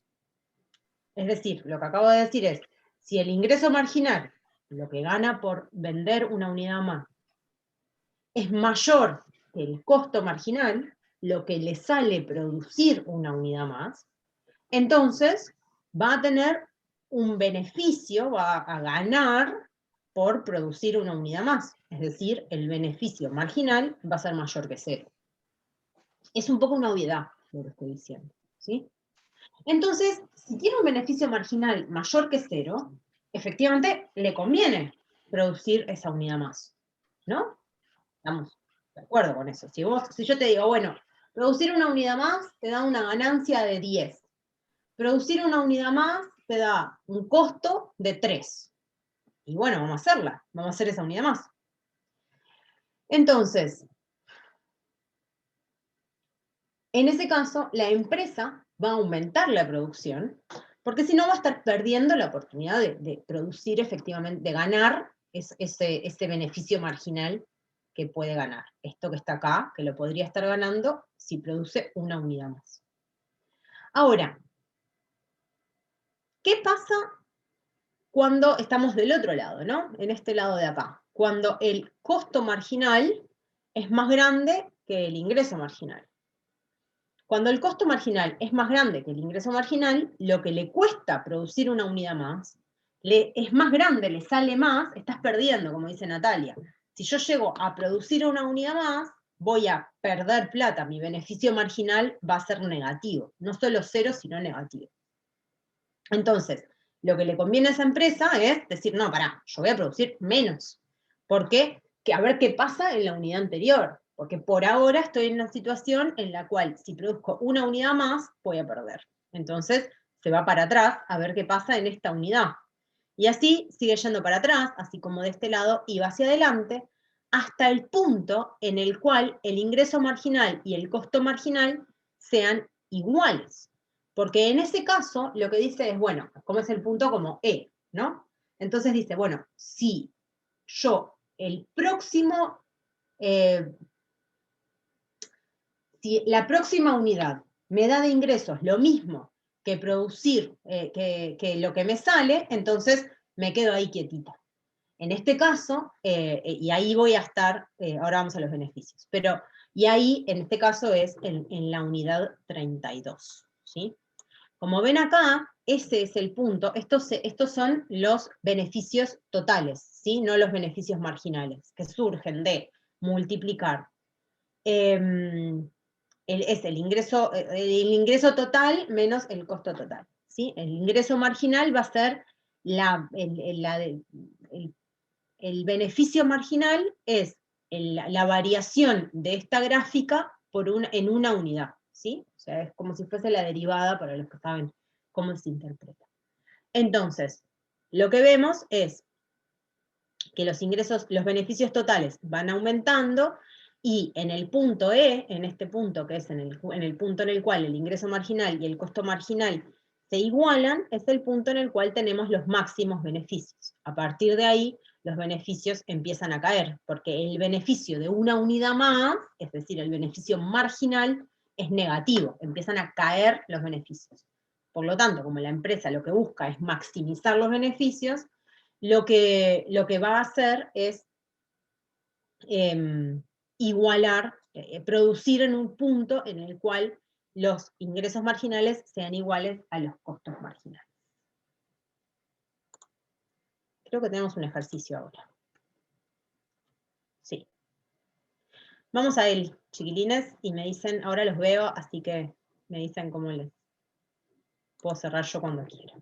Es decir, lo que acabo de decir es, si el ingreso marginal, lo que gana por vender una unidad más, es mayor que el costo marginal, lo que le sale producir una unidad más, entonces va a tener un beneficio, va a ganar por producir una unidad más. Es decir, el beneficio marginal va a ser mayor que cero. Es un poco una obviedad lo que estoy diciendo, ¿sí? Entonces, si tiene un beneficio marginal mayor que cero, efectivamente le conviene producir esa unidad más, ¿no? Estamos de acuerdo con eso. Si yo te digo, bueno, producir una unidad más te da una ganancia de 10. Producir una unidad más te da un costo de 3. Y bueno, vamos a hacerla, vamos a hacer esa unidad más. Entonces, en ese caso, la empresa va a aumentar la producción, porque si no va a estar perdiendo la oportunidad de producir efectivamente, de ganar ese beneficio marginal que puede ganar. Esto que está acá, que lo podría estar ganando si produce una unidad más. Ahora, ¿qué pasa cuando estamos del otro lado, ¿no? En este lado de acá. Cuando el costo marginal es más grande que el ingreso marginal. Cuando el costo marginal es más grande que el ingreso marginal, lo que le cuesta producir una unidad más, es más grande, le sale más, estás perdiendo, como dice Natalia. Si yo llego a producir una unidad más, voy a perder plata, mi beneficio marginal va a ser negativo, no solo cero, sino negativo. Entonces, lo que le conviene a esa empresa es decir, no, pará, yo voy a producir menos. ¿Por qué? Que a ver qué pasa en la unidad anterior. Porque por ahora estoy en una situación en la cual si produzco una unidad más, voy a perder. Entonces, se va para atrás a ver qué pasa en esta unidad. Y así sigue yendo para atrás, así como de este lado iba hacia adelante, hasta el punto en el cual el ingreso marginal y el costo marginal sean iguales. Porque en ese caso lo que dice es, bueno, como es el punto como E, ¿no? Entonces dice, bueno, si yo el próximo, si la próxima unidad me da de ingresos lo mismo que producir, que lo que me sale, entonces me quedo ahí quietita. En este caso, y ahí voy a estar, ahora vamos a los beneficios, pero, y ahí en este caso es en la unidad 32, ¿sí? Como ven acá, ese es el punto, estos son los beneficios totales, ¿sí? No los beneficios marginales, que surgen de multiplicar. Es el ingreso total menos el costo total, ¿sí? El ingreso marginal va a ser el beneficio marginal es la variación de esta gráfica en una unidad, ¿sí? O sea, es como si fuese la derivada para los que saben cómo se interpreta. Entonces, lo que vemos es que los beneficios totales van aumentando y en el punto E, en este punto que es en el punto en el cual el ingreso marginal y el costo marginal se igualan, es el punto en el cual tenemos los máximos beneficios. A partir de ahí, los beneficios empiezan a caer, porque el beneficio de una unidad más, es decir, el beneficio marginal, es negativo, empiezan a caer los beneficios. Por lo tanto, como la empresa lo que busca es maximizar los beneficios, lo que va a hacer es igualar, producir en un punto en el cual los ingresos marginales sean iguales a los costos marginales. Creo que tenemos un ejercicio ahora. Sí. Vamos a él, chiquilines, y me dicen, ahora los veo, así que me dicen cómo les puedo cerrar yo cuando quiera.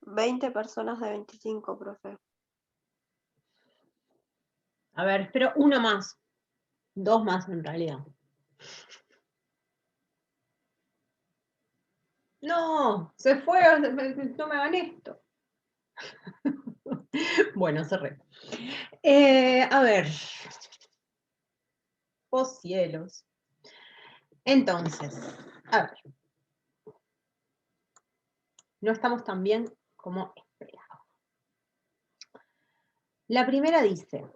20 personas de 25, profe. A ver, espero una más. Dos más en realidad. No, se fue, no me hagan esto. Bueno, cerré. A ver. Oh cielos. Entonces, a ver. No estamos tan bien como esperaba. La primera dice,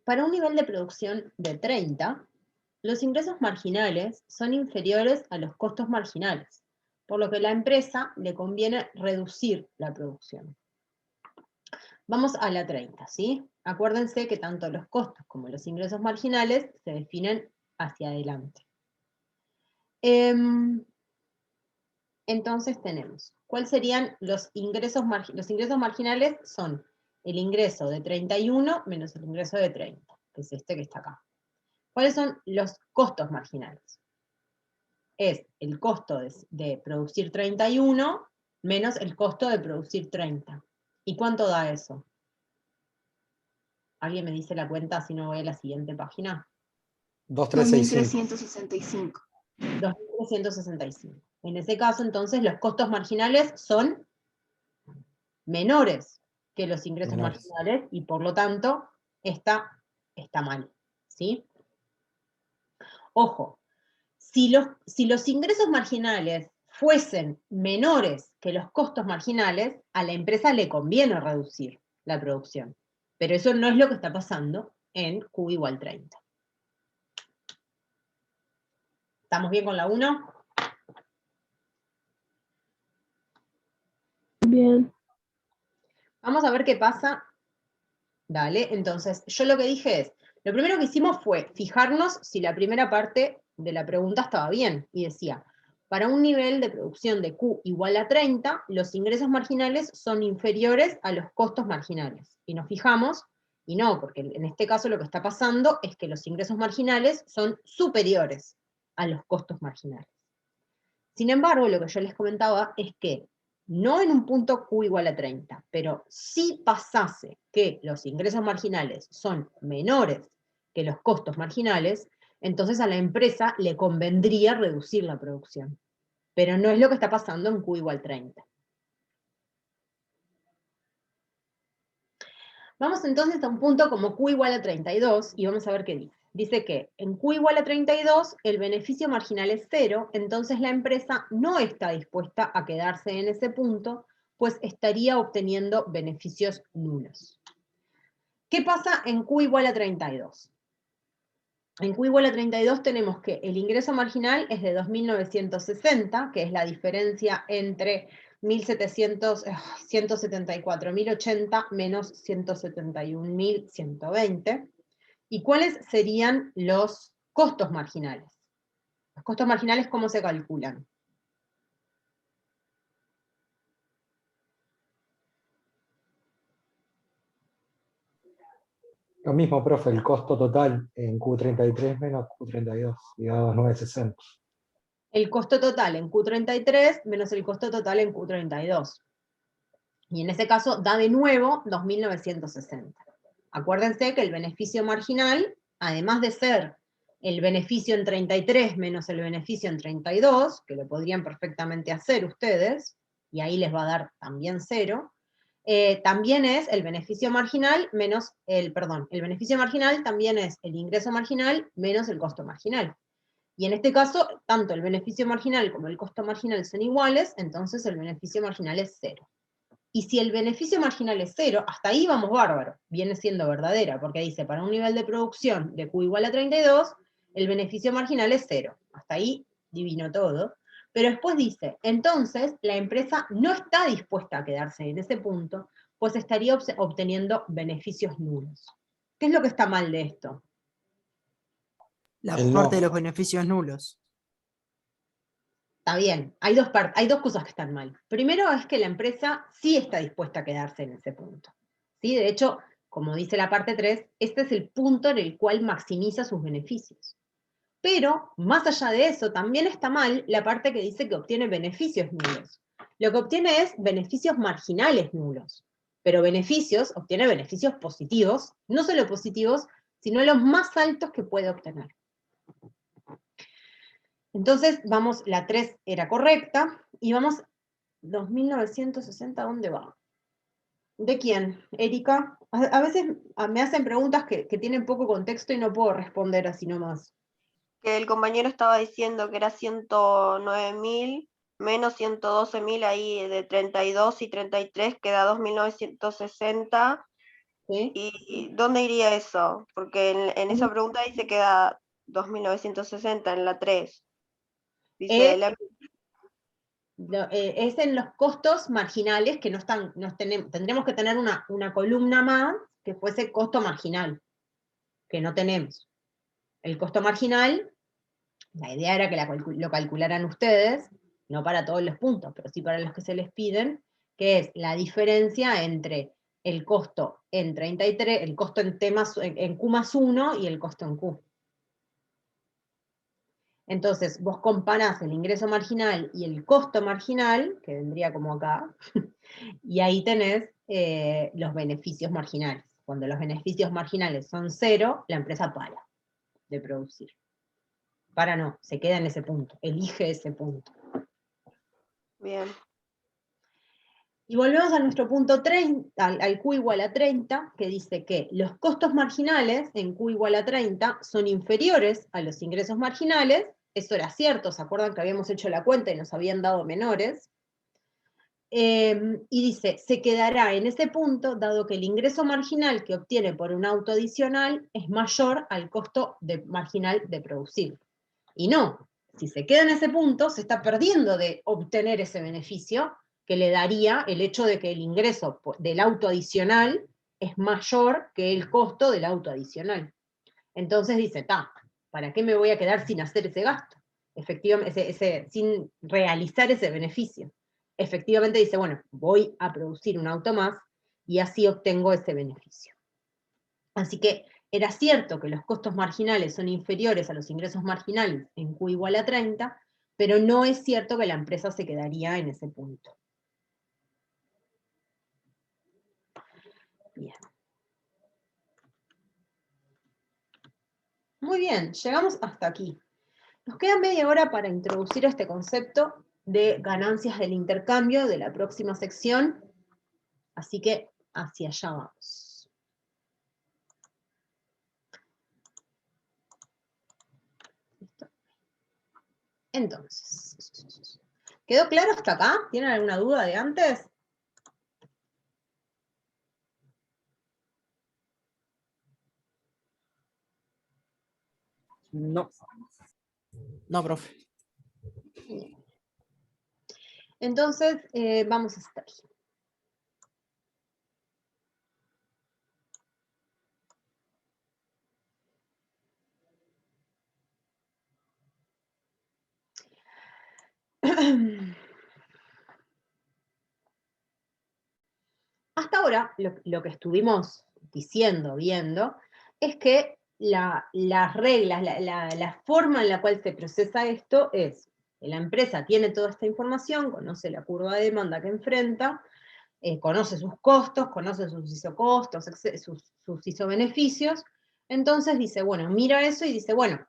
para un nivel de producción de 30, los ingresos marginales son inferiores a los costos marginales, por lo que a la empresa le conviene reducir la producción. Vamos a la 30, ¿sí? Acuérdense que tanto los costos como los ingresos marginales se definen hacia adelante. Entonces tenemos, ¿cuáles serían los ingresos marginales? Los ingresos marginales son el ingreso de 31 menos el ingreso de 30, que es este que está acá. ¿Cuáles son los costos marginales? Es el costo de producir 31 menos el costo de producir 30. ¿Y cuánto da eso? ¿Alguien me dice la cuenta si no voy a la siguiente página? 2365. 2.365. En ese caso, entonces, los costos marginales son menores que los ingresos marginales y, por lo tanto, está mal, ¿sí? Ojo, si los ingresos marginales fuesen menores que los costos marginales, a la empresa le conviene reducir la producción. Pero eso no es lo que está pasando en Q igual 30. ¿Estamos bien con la 1? Bien. Vamos a ver qué pasa. Dale, entonces, yo lo que dije es, lo primero que hicimos fue fijarnos si la primera parte de la pregunta estaba bien, y decía, para un nivel de producción de Q igual a 30, los ingresos marginales son inferiores a los costos marginales. Y nos fijamos, y no, porque en este caso lo que está pasando es que los ingresos marginales son superiores a los costos marginales. Sin embargo, lo que yo les comentaba es que no en un punto Q igual a 30, pero si pasase que los ingresos marginales son menores que los costos marginales, entonces a la empresa le convendría reducir la producción. pero no es lo que está pasando en Q igual 30. Vamos entonces a un punto como Q igual a 32 y vamos a ver qué dice. Dice que en Q igual a 32 el beneficio marginal es 0, entonces la empresa no está dispuesta a quedarse en ese punto, pues estaría obteniendo beneficios nulos. ¿Qué pasa en Q igual a 32? En Q igual a 32 tenemos que el ingreso marginal es de 2.960, que es la diferencia entre 174.080 menos 171.120. ¿Y cuáles serían los costos marginales? Los costos marginales, ¿cómo se calculan? Lo mismo, profe, el costo total en Q33 menos Q32, digamos 960. El costo total en Q33 menos el costo total en Q32. Y en ese caso da de nuevo 2.960. Acuérdense que el beneficio marginal, además de ser el beneficio en 33 menos el beneficio en 32, que lo podrían perfectamente hacer ustedes, y ahí les va a dar también 0, también es el beneficio marginal menos el beneficio marginal también es el ingreso marginal menos el costo marginal. Y en este caso, tanto el beneficio marginal como el costo marginal son iguales, entonces el beneficio marginal es 0. Y si el beneficio marginal es 0, hasta ahí vamos bárbaro, viene siendo verdadera, porque dice, para un nivel de producción de Q igual a 32, el beneficio marginal es 0. Hasta ahí divino todo. Pero después dice, entonces la empresa no está dispuesta a quedarse en ese punto, pues estaría obteniendo beneficios nulos. ¿Qué es lo que está mal de esto? La El parte de no. los beneficios nulos. Está bien, hay dos cosas que están mal. Primero es que la empresa sí está dispuesta a quedarse en ese punto. ¿Sí? De hecho, como dice la parte 3, este es el punto en el cual maximiza sus beneficios. Pero, más allá de eso, también está mal la parte que dice que obtiene beneficios nulos. Lo que obtiene es beneficios marginales nulos. Pero obtiene beneficios positivos, no solo positivos, sino los más altos que puede obtener. Entonces, vamos, la 3 era correcta, y vamos, 2.960, ¿dónde va? ¿De quién? ¿Erika? A veces me hacen preguntas que tienen poco contexto y no puedo responder así nomás. Que el compañero estaba diciendo que era 109.000 menos 112.000 ahí de 32 y 33 queda 2.960. ¿Sí? ¿Y dónde iría eso? Porque en esa pregunta dice que da 2.960 en la 3. Dice, Es en los costos marginales que tendremos que tener una columna más que fuese costo marginal, que no tenemos. El costo marginal, la idea era que lo calcularan ustedes, no para todos los puntos, pero sí para los que se les piden, que es la diferencia entre el costo en 33, el costo en Q más 1 y el costo en Q. Entonces, vos comparás el ingreso marginal y el costo marginal, que vendría como acá, y ahí tenés los beneficios marginales. Cuando los beneficios marginales son 0, la empresa para de producir. Para no, se queda en ese punto, elige ese punto. bien. Y volvemos a nuestro punto 30, al Q igual a 30, que dice que los costos marginales en Q igual a 30 son inferiores a los ingresos marginales. Eso era cierto, ¿se acuerdan que habíamos hecho la cuenta y nos habían dado menores? Y dice, se quedará en ese punto, dado que el ingreso marginal que obtiene por un auto adicional es mayor al costo marginal de producir. Y no, si se queda en ese punto, se está perdiendo de obtener ese beneficio que le daría el hecho de que el ingreso del auto adicional es mayor que el costo del auto adicional. Entonces dice, ¿para qué me voy a quedar sin hacer ese gasto? Efectivamente, sin realizar ese beneficio. Efectivamente dice, bueno, voy a producir un auto más y así obtengo ese beneficio. Así que era cierto que los costos marginales son inferiores a los ingresos marginales en Q igual a 30, pero no es cierto que la empresa se quedaría en ese punto. Bien. Muy bien, llegamos hasta aquí. Nos queda media hora para introducir este concepto de ganancias del intercambio de la próxima sección, así que hacia allá vamos. ¿Listo? Entonces, ¿quedó claro hasta acá? ¿Tienen alguna duda de antes? No. No, profe. Entonces, vamos a estar. Hasta ahora, lo que estuvimos diciendo, viendo, es que las reglas, la forma en la cual se procesa esto es que la empresa tiene toda esta información, conoce la curva de demanda que enfrenta, conoce sus costos, conoce sus isocostos, sus isobeneficios, entonces dice, bueno, mira eso y dice, bueno,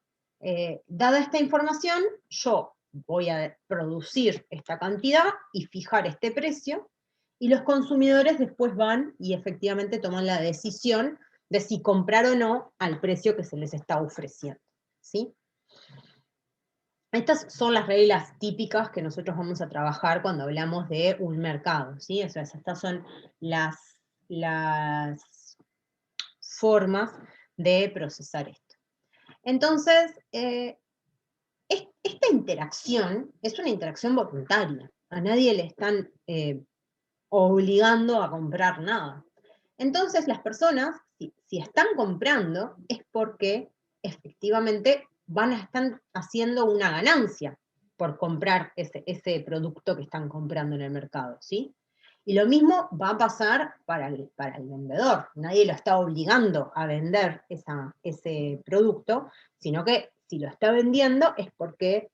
dada esta información, yo voy a producir esta cantidad y fijar este precio, y los consumidores después van y efectivamente toman la decisión de si comprar o no al precio que se les está ofreciendo, ¿sí? Estas son las reglas típicas que nosotros vamos a trabajar cuando hablamos de un mercado, ¿sí? O sea, estas son las formas de procesar esto. Entonces, esta interacción es una interacción voluntaria. A nadie le están obligando a comprar nada. Entonces, las personas, si están comprando, es porque efectivamente están haciendo una ganancia por comprar ese producto que están comprando en el mercado, ¿sí? Y lo mismo va a pasar para el vendedor. Nadie lo está obligando a vender ese producto, sino que si lo está vendiendo es porque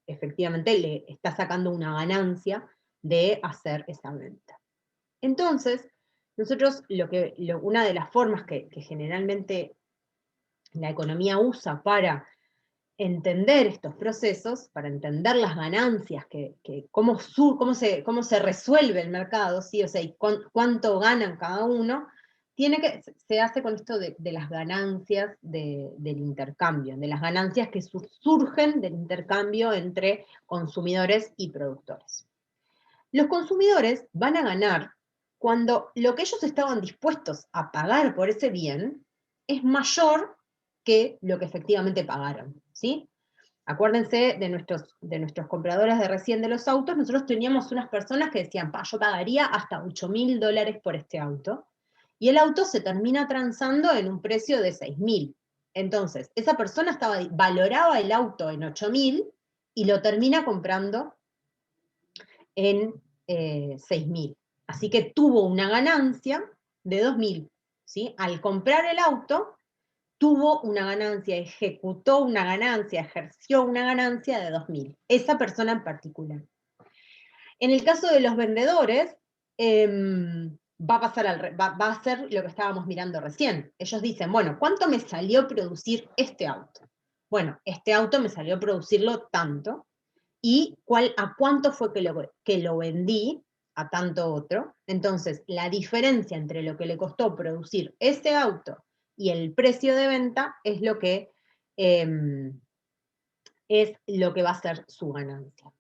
efectivamente le está sacando una ganancia de hacer esa venta. Entonces, nosotros una de las formas que generalmente la economía usa para entender estos procesos, para entender las ganancias, cómo se resuelve el mercado, ¿sí? O sea, y cuánto ganan cada uno, se hace con esto de las ganancias del intercambio, de las ganancias que surgen del intercambio entre consumidores y productores. Los consumidores van a ganar cuando lo que ellos estaban dispuestos a pagar por ese bien es mayor que lo que efectivamente pagaron, ¿sí? Acuérdense de nuestros compradores de recién de los autos, nosotros teníamos unas personas que decían, yo pagaría hasta $8.000 por este auto, y el auto se termina transando en un precio de 6.000. Entonces, esa persona valoraba el auto en 8.000 y lo termina comprando en 6.000. Así que tuvo una ganancia de 2.000, ¿sí? Al comprar el auto, tuvo una ganancia, ejecutó una ganancia, ejerció una ganancia de 2.000. Esa persona en particular. En el caso de los vendedores, va a ser lo que estábamos mirando recién. Ellos dicen, bueno, ¿cuánto me salió producir este auto? Bueno, este auto me salió producirlo tanto, y a cuánto fue que lo vendí a tanto otro. Entonces, la diferencia entre lo que le costó producir ese auto y el precio de venta es lo que va a ser su ganancia.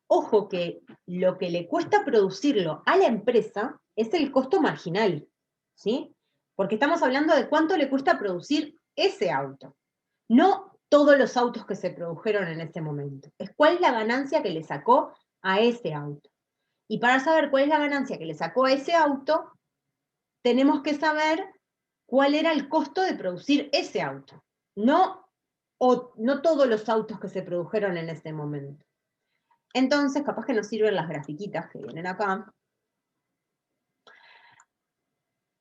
Ojo que lo que le cuesta producirlo a la empresa es el costo marginal, ¿sí? Porque estamos hablando de cuánto le cuesta producir ese auto, no todos los autos que se produjeron en ese momento. Es cuál es la ganancia que le sacó a ese auto. Y para saber cuál es la ganancia que le sacó a ese auto, tenemos que saber cuál era el costo de producir ese auto. No todos los autos que se produjeron en ese momento. Entonces, capaz que nos sirven las grafiquitas que vienen acá.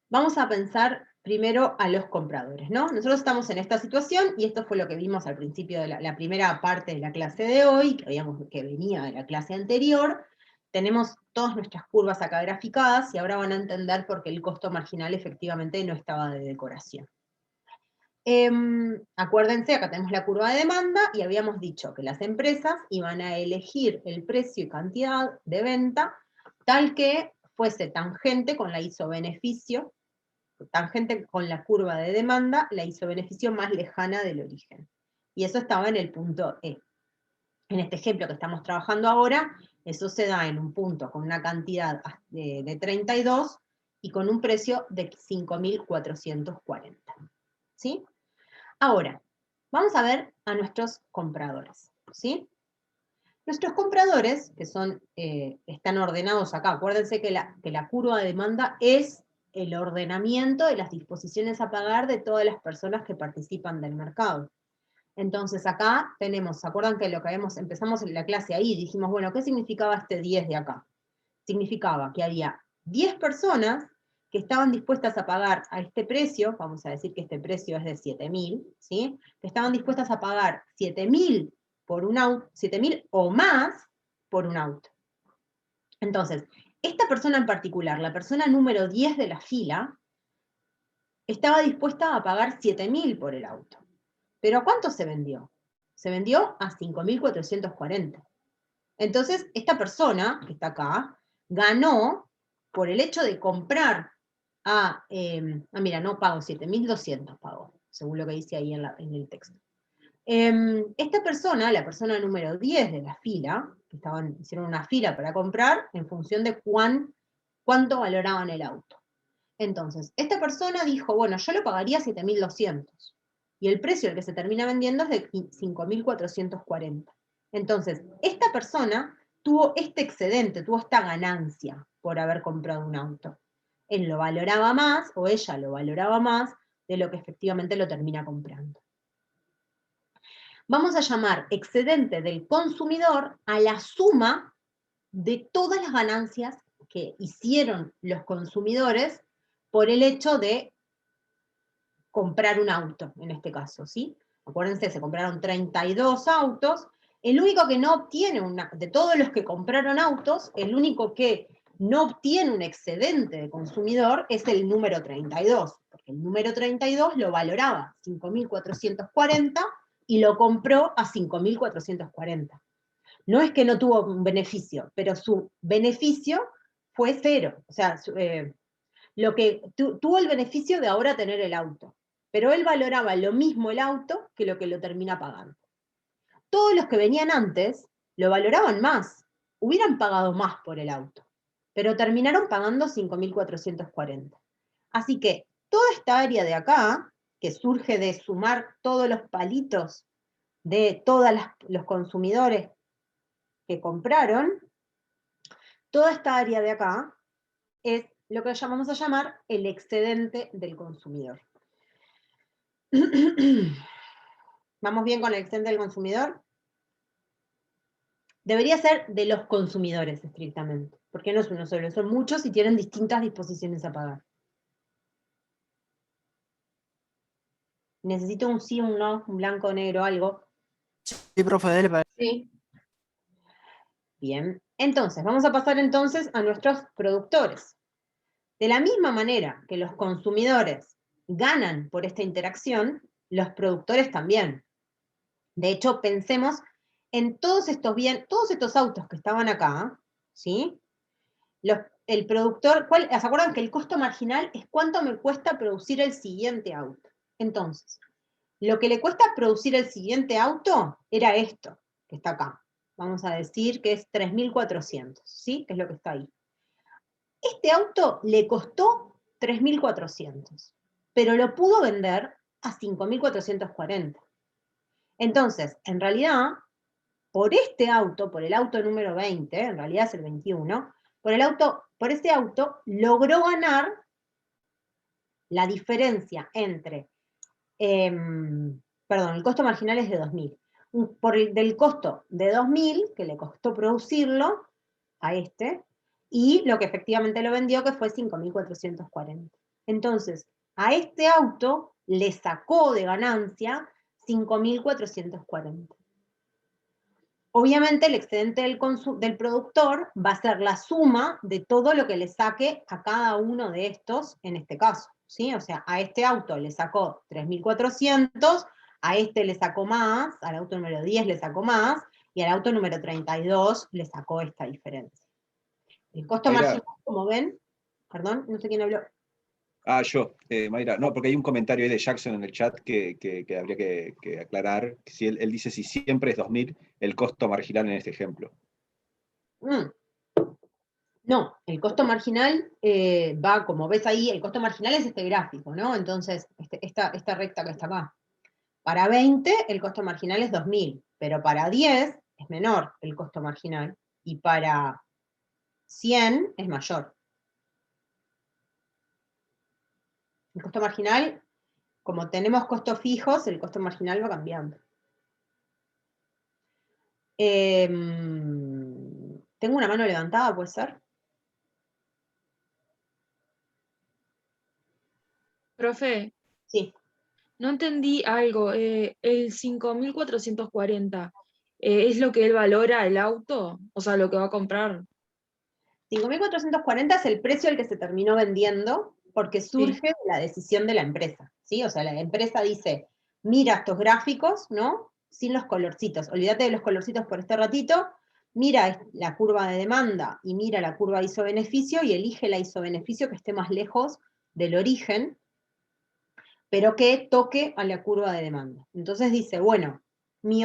Vamos a pensar primero a los compradores, ¿no? Nosotros estamos en esta situación, y esto fue lo que vimos al principio de la primera parte de la clase de hoy, que venía de la clase anterior. Tenemos todas nuestras curvas acá graficadas, y ahora van a entender por qué el costo marginal efectivamente no estaba de decoración. Acuérdense, acá tenemos la curva de demanda y habíamos dicho que las empresas iban a elegir el precio y cantidad de venta tal que fuese tangente con la isobeneficio, tangente con la curva de demanda, la isobeneficio más lejana del origen. Y eso estaba en el punto E. En este ejemplo que estamos trabajando ahora, eso se da en un punto con una cantidad de 32 y con un precio de 5.440. ¿Sí? Ahora, vamos a ver a nuestros compradores. ¿Sí? Nuestros compradores, que son, están ordenados acá, acuérdense que la curva de demanda es el ordenamiento de las disposiciones a pagar de todas las personas que participan del mercado. Entonces acá tenemos, ¿se acuerdan que lo que empezamos en la clase ahí? Dijimos, bueno, ¿qué significaba este 10 de acá? Significaba que había 10 personas que estaban dispuestas a pagar a este precio, vamos a decir que este precio es de 7.000, ¿sí? Que estaban dispuestas a pagar 7.000 por un auto, 7.000 o más por un auto. Entonces, esta persona en particular, la persona número 10 de la fila, estaba dispuesta a pagar 7.000 por el auto. ¿Pero a cuánto se vendió? Se vendió a 5.440. Entonces, esta persona, que está acá, ganó por el hecho de comprar mira, no pago 7.200, pago, según lo que dice ahí en el texto. Esta persona, la persona número 10 de la fila, que hicieron una fila para comprar en función de cuánto valoraban el auto. Entonces, esta persona dijo, bueno, yo lo pagaría 7.200. Y el precio al que se termina vendiendo es de 5.440. Entonces, esta persona tuvo este excedente, tuvo esta ganancia por haber comprado un auto. Él lo valoraba más, o ella lo valoraba más, de lo que efectivamente lo termina comprando. Vamos a llamar excedente del consumidor a la suma de todas las ganancias que hicieron los consumidores por el hecho de comprar un auto, en este caso, ¿sí? Acuérdense, se compraron 32 autos, el único que no obtiene de todos los que compraron autos, el único que no obtiene un excedente de consumidor es el número 32, porque el número 32 lo valoraba 5.440 y lo compró a 5.440. No es que no tuvo un beneficio, pero su beneficio fue cero, o sea, lo que tuvo el beneficio de ahora tener el auto, pero él valoraba lo mismo el auto que lo termina pagando. Todos los que venían antes lo valoraban más, hubieran pagado más por el auto, pero terminaron pagando 5.440. Así que toda esta área de acá, que surge de sumar todos los palitos de todos los consumidores que compraron, toda esta área de acá es lo que vamos a llamar el excedente del consumidor. ¿Vamos bien con el excedente del consumidor? Debería ser de los consumidores, estrictamente, porque no es uno solo, son muchos y tienen distintas disposiciones a pagar. Necesito un sí, un no, un blanco, negro, algo. Sí, profe, dele para... Sí. Bien, entonces, vamos a pasar entonces a nuestros productores. De la misma manera que los consumidores ganan por esta interacción, los productores también. De hecho, pensemos en todos estos autos que estaban acá, ¿sí? El productor, ¿se acuerdan que el costo marginal es cuánto me cuesta producir el siguiente auto? Entonces, lo que le cuesta producir el siguiente auto era esto, que está acá. Vamos a decir que es 3.400, ¿sí? Que es lo que está ahí. Este auto le costó 3.400, pero lo pudo vender a 5.440. Entonces, en realidad, por este auto, por el auto número 20, en realidad es el 21, por ese auto logró ganar la diferencia entre, el costo marginal es de 2.000. Del costo de 2.000, que le costó producirlo, a este, y lo que efectivamente lo vendió, que fue 5.440. Entonces, a este auto le sacó de ganancia 5.440. Obviamente el excedente del productor va a ser la suma de todo lo que le saque a cada uno de estos en este caso. ¿sí? O sea, a este auto le sacó 3.400, a este le sacó más, al auto número 10 le sacó más, y al auto número 32 le sacó esta diferencia. El costo Mayra. marginal, como ven, perdón, no sé quién habló. Yo, Mayra, no, porque hay un comentario ahí de Jackson en el chat que habría que aclarar. Si él dice si siempre es 2000 el costo marginal en este ejemplo. No, el costo marginal va, como ves ahí, el costo marginal es este gráfico, ¿no? Entonces, esta recta que está acá. Para 20 el costo marginal es 2000, pero para 10 es menor el costo marginal, y para 100 es mayor. El costo marginal, como tenemos costos fijos, el costo marginal va cambiando. Tengo una mano levantada, ¿puede ser? Profe, Sí. no entendí algo. El 5.440, ¿es lo que él valora el auto? O sea, lo que va a comprar. 5.440 es el precio al que se terminó vendiendo porque surge de la decisión de la empresa, ¿sí? O sea, la empresa dice, mira estos gráficos, ¿no? Sin los colorcitos, olvídate de los colorcitos por este ratito, mira la curva de demanda y mira la curva ISO-beneficio y elige la ISO-beneficio que esté más lejos del origen, pero que toque a la curva de demanda. Entonces dice, bueno, mi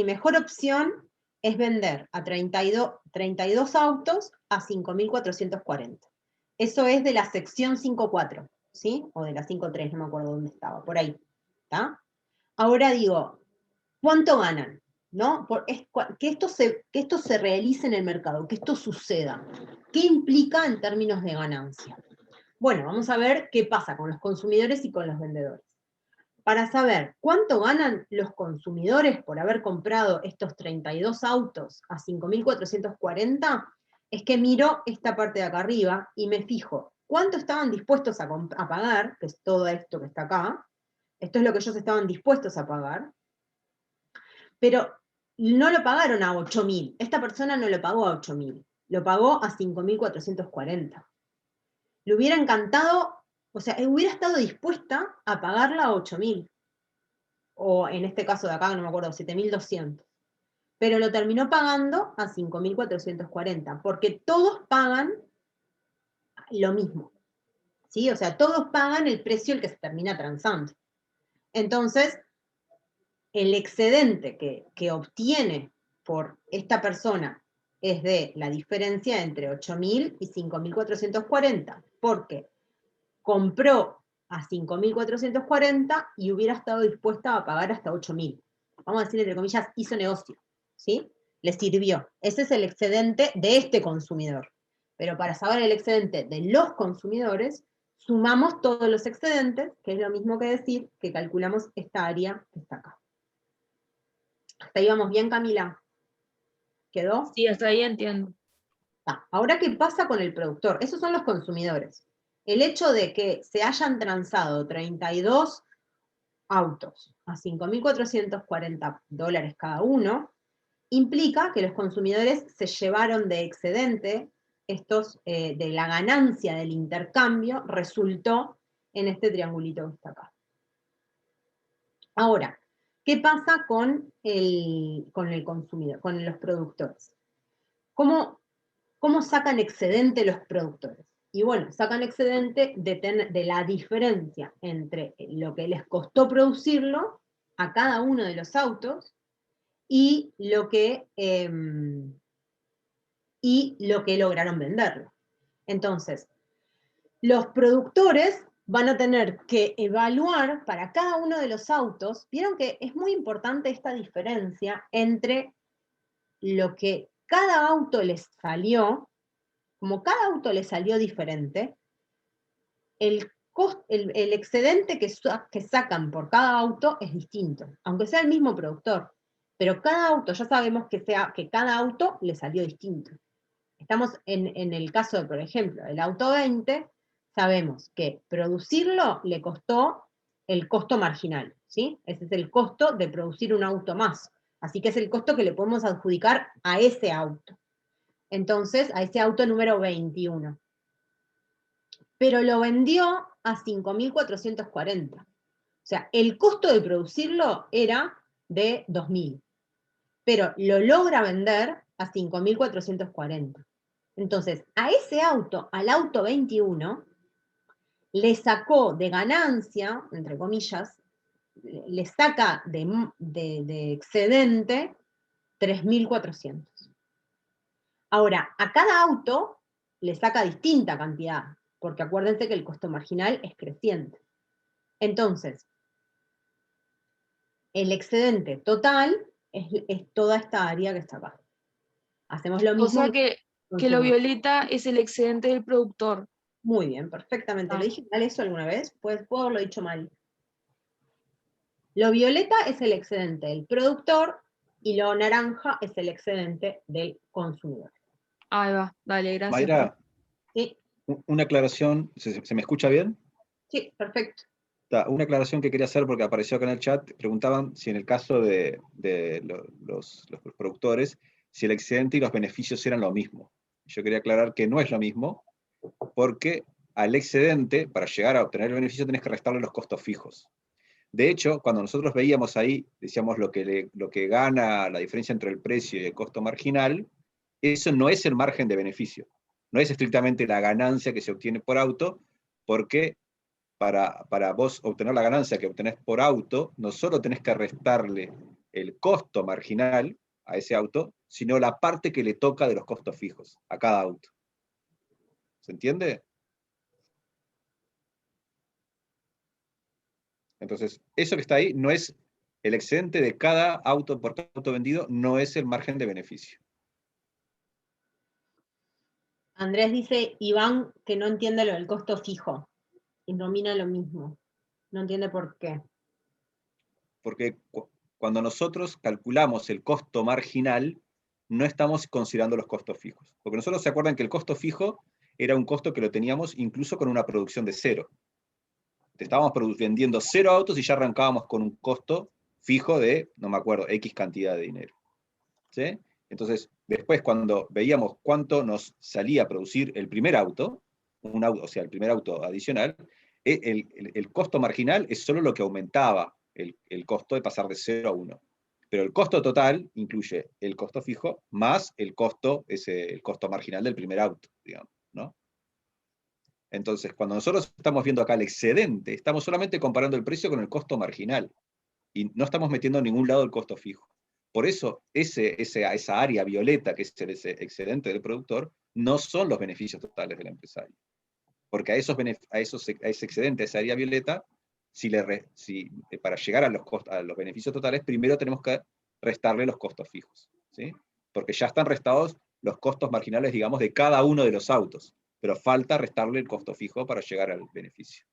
mejor opción es vender a 32 autos a 5.440. Eso es de la sección 5.4, ¿sí? O de la 5.3, no me acuerdo dónde estaba, por ahí. ¿Está? Ahora digo, ¿cuánto ganan? ¿No? Que esto se realice en el mercado, que esto suceda. ¿Qué implica en términos de ganancia? Bueno, vamos a ver qué pasa con los consumidores y con los vendedores. Para saber cuánto ganan los consumidores por haber comprado estos 32 autos a 5.440, es que miro esta parte de acá arriba y me fijo cuánto estaban dispuestos a pagar, que es todo esto que está acá. Esto es lo que ellos estaban dispuestos a pagar, pero no lo pagaron a 8.000. Esta persona no lo pagó a 8.000, lo pagó a 5.440. Le hubiera encantado, o sea, hubiera estado dispuesta a pagarla a 8.000. O en este caso de acá, no me acuerdo, 7.200. Pero lo terminó pagando a 5.440, porque todos pagan lo mismo. ¿Sí? O sea, todos pagan el precio el que se termina transando. Entonces, el excedente que obtiene por esta persona es de la diferencia entre 8.000 y 5.440, porque compró a 5.440 y hubiera estado dispuesta a pagar hasta 8.000. Vamos a decir, entre comillas, hizo negocio, ¿sí? Le sirvió. Ese es el excedente de este consumidor. Pero para saber el excedente de los consumidores, sumamos todos los excedentes, que es lo mismo que decir que calculamos esta área que está acá. ¿Hasta ahí vamos bien, Camila? ¿Quedó? Sí, hasta ahí entiendo. Ahora, ¿qué pasa con el productor? Esos son los consumidores. El hecho de que se hayan transado 32 autos a $5.440 cada uno, implica que los consumidores se llevaron de excedente estos, de la ganancia del intercambio, resultó en este triangulito que está acá. Ahora, ¿qué pasa con el consumidor, con los productores? ¿Cómo sacan excedente los productores? Y bueno, sacan excedente de la diferencia entre lo que les costó producirlo a cada uno de los autos y lo que lograron venderlo. Entonces, los productores van a tener que evaluar para cada uno de los autos. Vieron que es muy importante esta diferencia entre lo que cada auto les salió. Como cada auto le salió diferente, el excedente que sacan por cada auto es distinto, aunque sea el mismo productor. Pero cada auto, ya sabemos que cada auto le salió distinto. Estamos en el caso de, por ejemplo, el auto 20, sabemos que producirlo le costó el costo marginal, ¿sí? Ese es el costo de producir un auto más. Así que es el costo que le podemos adjudicar a ese auto. Entonces, a ese auto número 21. pero lo vendió a 5.440. O sea, el costo de producirlo era de 2.000, pero lo logra vender a 5.440. Entonces, a ese auto, al auto 21, le sacó de ganancia, entre comillas, le saca de excedente 3.400. Ahora, a cada auto le saca distinta cantidad, porque acuérdense que el costo marginal es creciente. Entonces, el excedente total es toda esta área que está acá. Hacemos lo mismo. O sea que lo violeta es el excedente del productor. Muy bien, perfectamente. Ah. ¿Lo dije mal eso alguna vez? Pues puedo haberlo dicho mal. Lo violeta es el excedente del productor y lo naranja es el excedente del consumidor. Ahí va, dale, gracias. Mayra, Sí, una aclaración, ¿se me escucha bien? sí, perfecto. Una aclaración que quería hacer porque apareció acá en el chat, preguntaban si en el caso de los productores, si el excedente y los beneficios eran lo mismo. Yo quería aclarar que no es lo mismo, porque al excedente, para llegar a obtener el beneficio, tenés que restarle los costos fijos. De hecho, cuando nosotros veíamos ahí, decíamos lo que gana, la diferencia entre el precio y el costo marginal, eso no es el margen de beneficio. No es estrictamente la ganancia que se obtiene por auto, porque para vos obtener la ganancia que obtenés por auto, no solo tenés que restarle el costo marginal a ese auto, sino la parte que le toca de los costos fijos a cada auto. ¿Se entiende? Entonces, eso que está ahí no es el excedente de cada auto por cada auto vendido, no es el margen de beneficio. Andrés dice, Iván, que no entiende lo del costo fijo. Y domina lo mismo. No entiende por qué. Porque cuando nosotros calculamos el costo marginal, no estamos considerando los costos fijos. Porque nosotros se acuerdan que el costo fijo era un costo que lo teníamos incluso con una producción de cero. Estábamos vendiendo 0 autos y ya arrancábamos con un costo fijo de, no me acuerdo, X cantidad de dinero. ¿Sí? Entonces, después cuando veíamos cuánto nos salía a producir el primer auto, o sea, el primer auto adicional, el costo marginal es solo lo que aumentaba el costo de pasar de 0 a 1. Pero el costo total incluye el costo fijo más el costo marginal del primer auto, digamos, ¿no? Entonces, cuando nosotros estamos viendo acá el excedente, estamos solamente comparando el precio con el costo marginal, y no estamos metiendo en ningún lado el costo fijo. Por eso, esa área violeta, que es ese excedente del productor, no son los beneficios totales del empresario. Porque a ese excedente, a esa área violeta, para llegar a los beneficios totales, primero tenemos que restarle los costos fijos, ¿sí? Porque ya están restados los costos marginales, digamos, de cada uno de los autos, pero falta restarle el costo fijo para llegar al beneficio.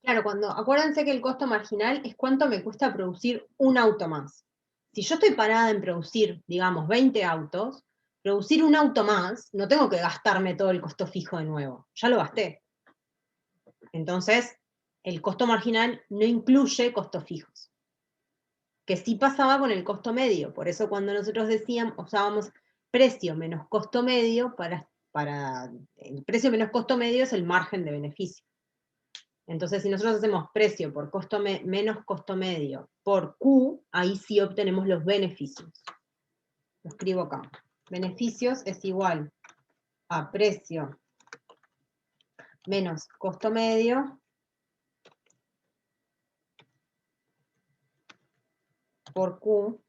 Claro, acuérdense que el costo marginal es cuánto me cuesta producir un auto más. Si yo estoy parada en producir, digamos, 20 autos, producir un auto más, no tengo que gastarme todo el costo fijo de nuevo. Ya lo gasté. Entonces, el costo marginal no incluye costos fijos. Que sí pasaba con el costo medio. Por eso cuando nosotros usábamos precio menos costo medio, para el precio menos costo medio es el margen de beneficio. Entonces, si nosotros hacemos precio por menos costo medio por Q, ahí sí obtenemos los beneficios. Lo escribo acá. Beneficios es igual a precio menos costo medio por Q.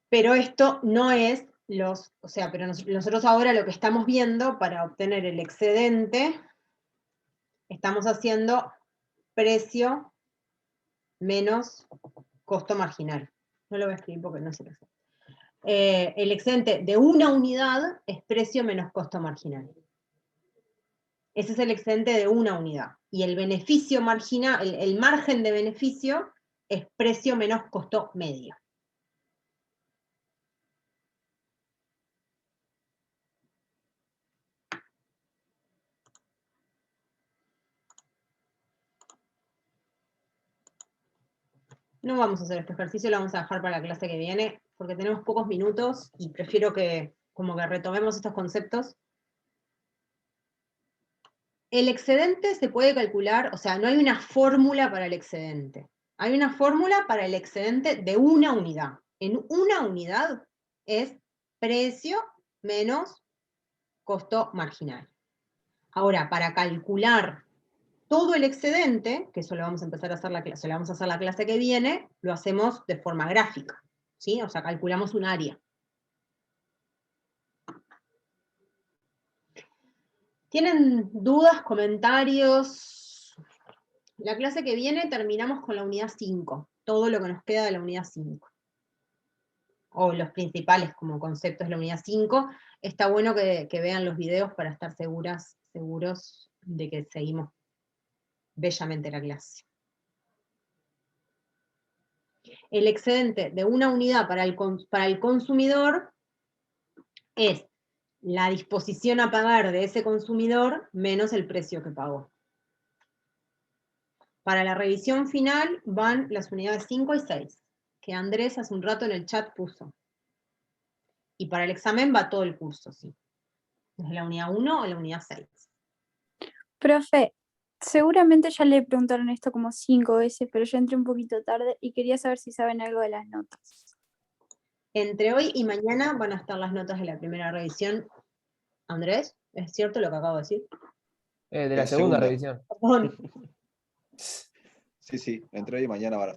Pero esto no es pero nosotros ahora lo que estamos viendo para obtener el excedente, estamos haciendo precio menos costo marginal. No lo voy a escribir porque no sé qué hacer. El excedente de una unidad es precio menos costo marginal. Ese es el excedente de una unidad. Y el beneficio marginal, el margen de beneficio es precio menos costo medio. No vamos a hacer este ejercicio, lo vamos a dejar para la clase que viene, porque tenemos pocos minutos y prefiero que como que retomemos estos conceptos. El excedente se puede calcular, o sea, no hay una fórmula para el excedente. Hay una fórmula para el excedente de una unidad. En una unidad es precio menos costo marginal. Ahora, para calcular todo el excedente, que eso lo vamos a empezar a hacer la clase que viene, lo hacemos de forma gráfica, ¿sí? O sea, calculamos un área. ¿Tienen dudas, comentarios? La clase que viene terminamos con la unidad 5, todo lo que nos queda de la unidad 5. O los principales como conceptos de la unidad 5. Está bueno que vean los videos para estar seguros de que seguimos bellamente la clase. El excedente de una unidad para el consumidor es la disposición a pagar de ese consumidor menos el precio que pagó. Para la revisión final van las unidades 5 y 6, que Andrés hace un rato en el chat puso. Y para el examen va todo el curso, sí. Desde la unidad 1 a la unidad 6. Profe, seguramente ya le preguntaron esto como 5 veces, pero yo entré un poquito tarde y quería saber si saben algo de las notas. Entre hoy y mañana van a estar las notas de la primera revisión. Andrés, ¿es cierto lo que acabo de decir? De la segunda revisión. Perdón. Sí, entre hoy y mañana van a estar.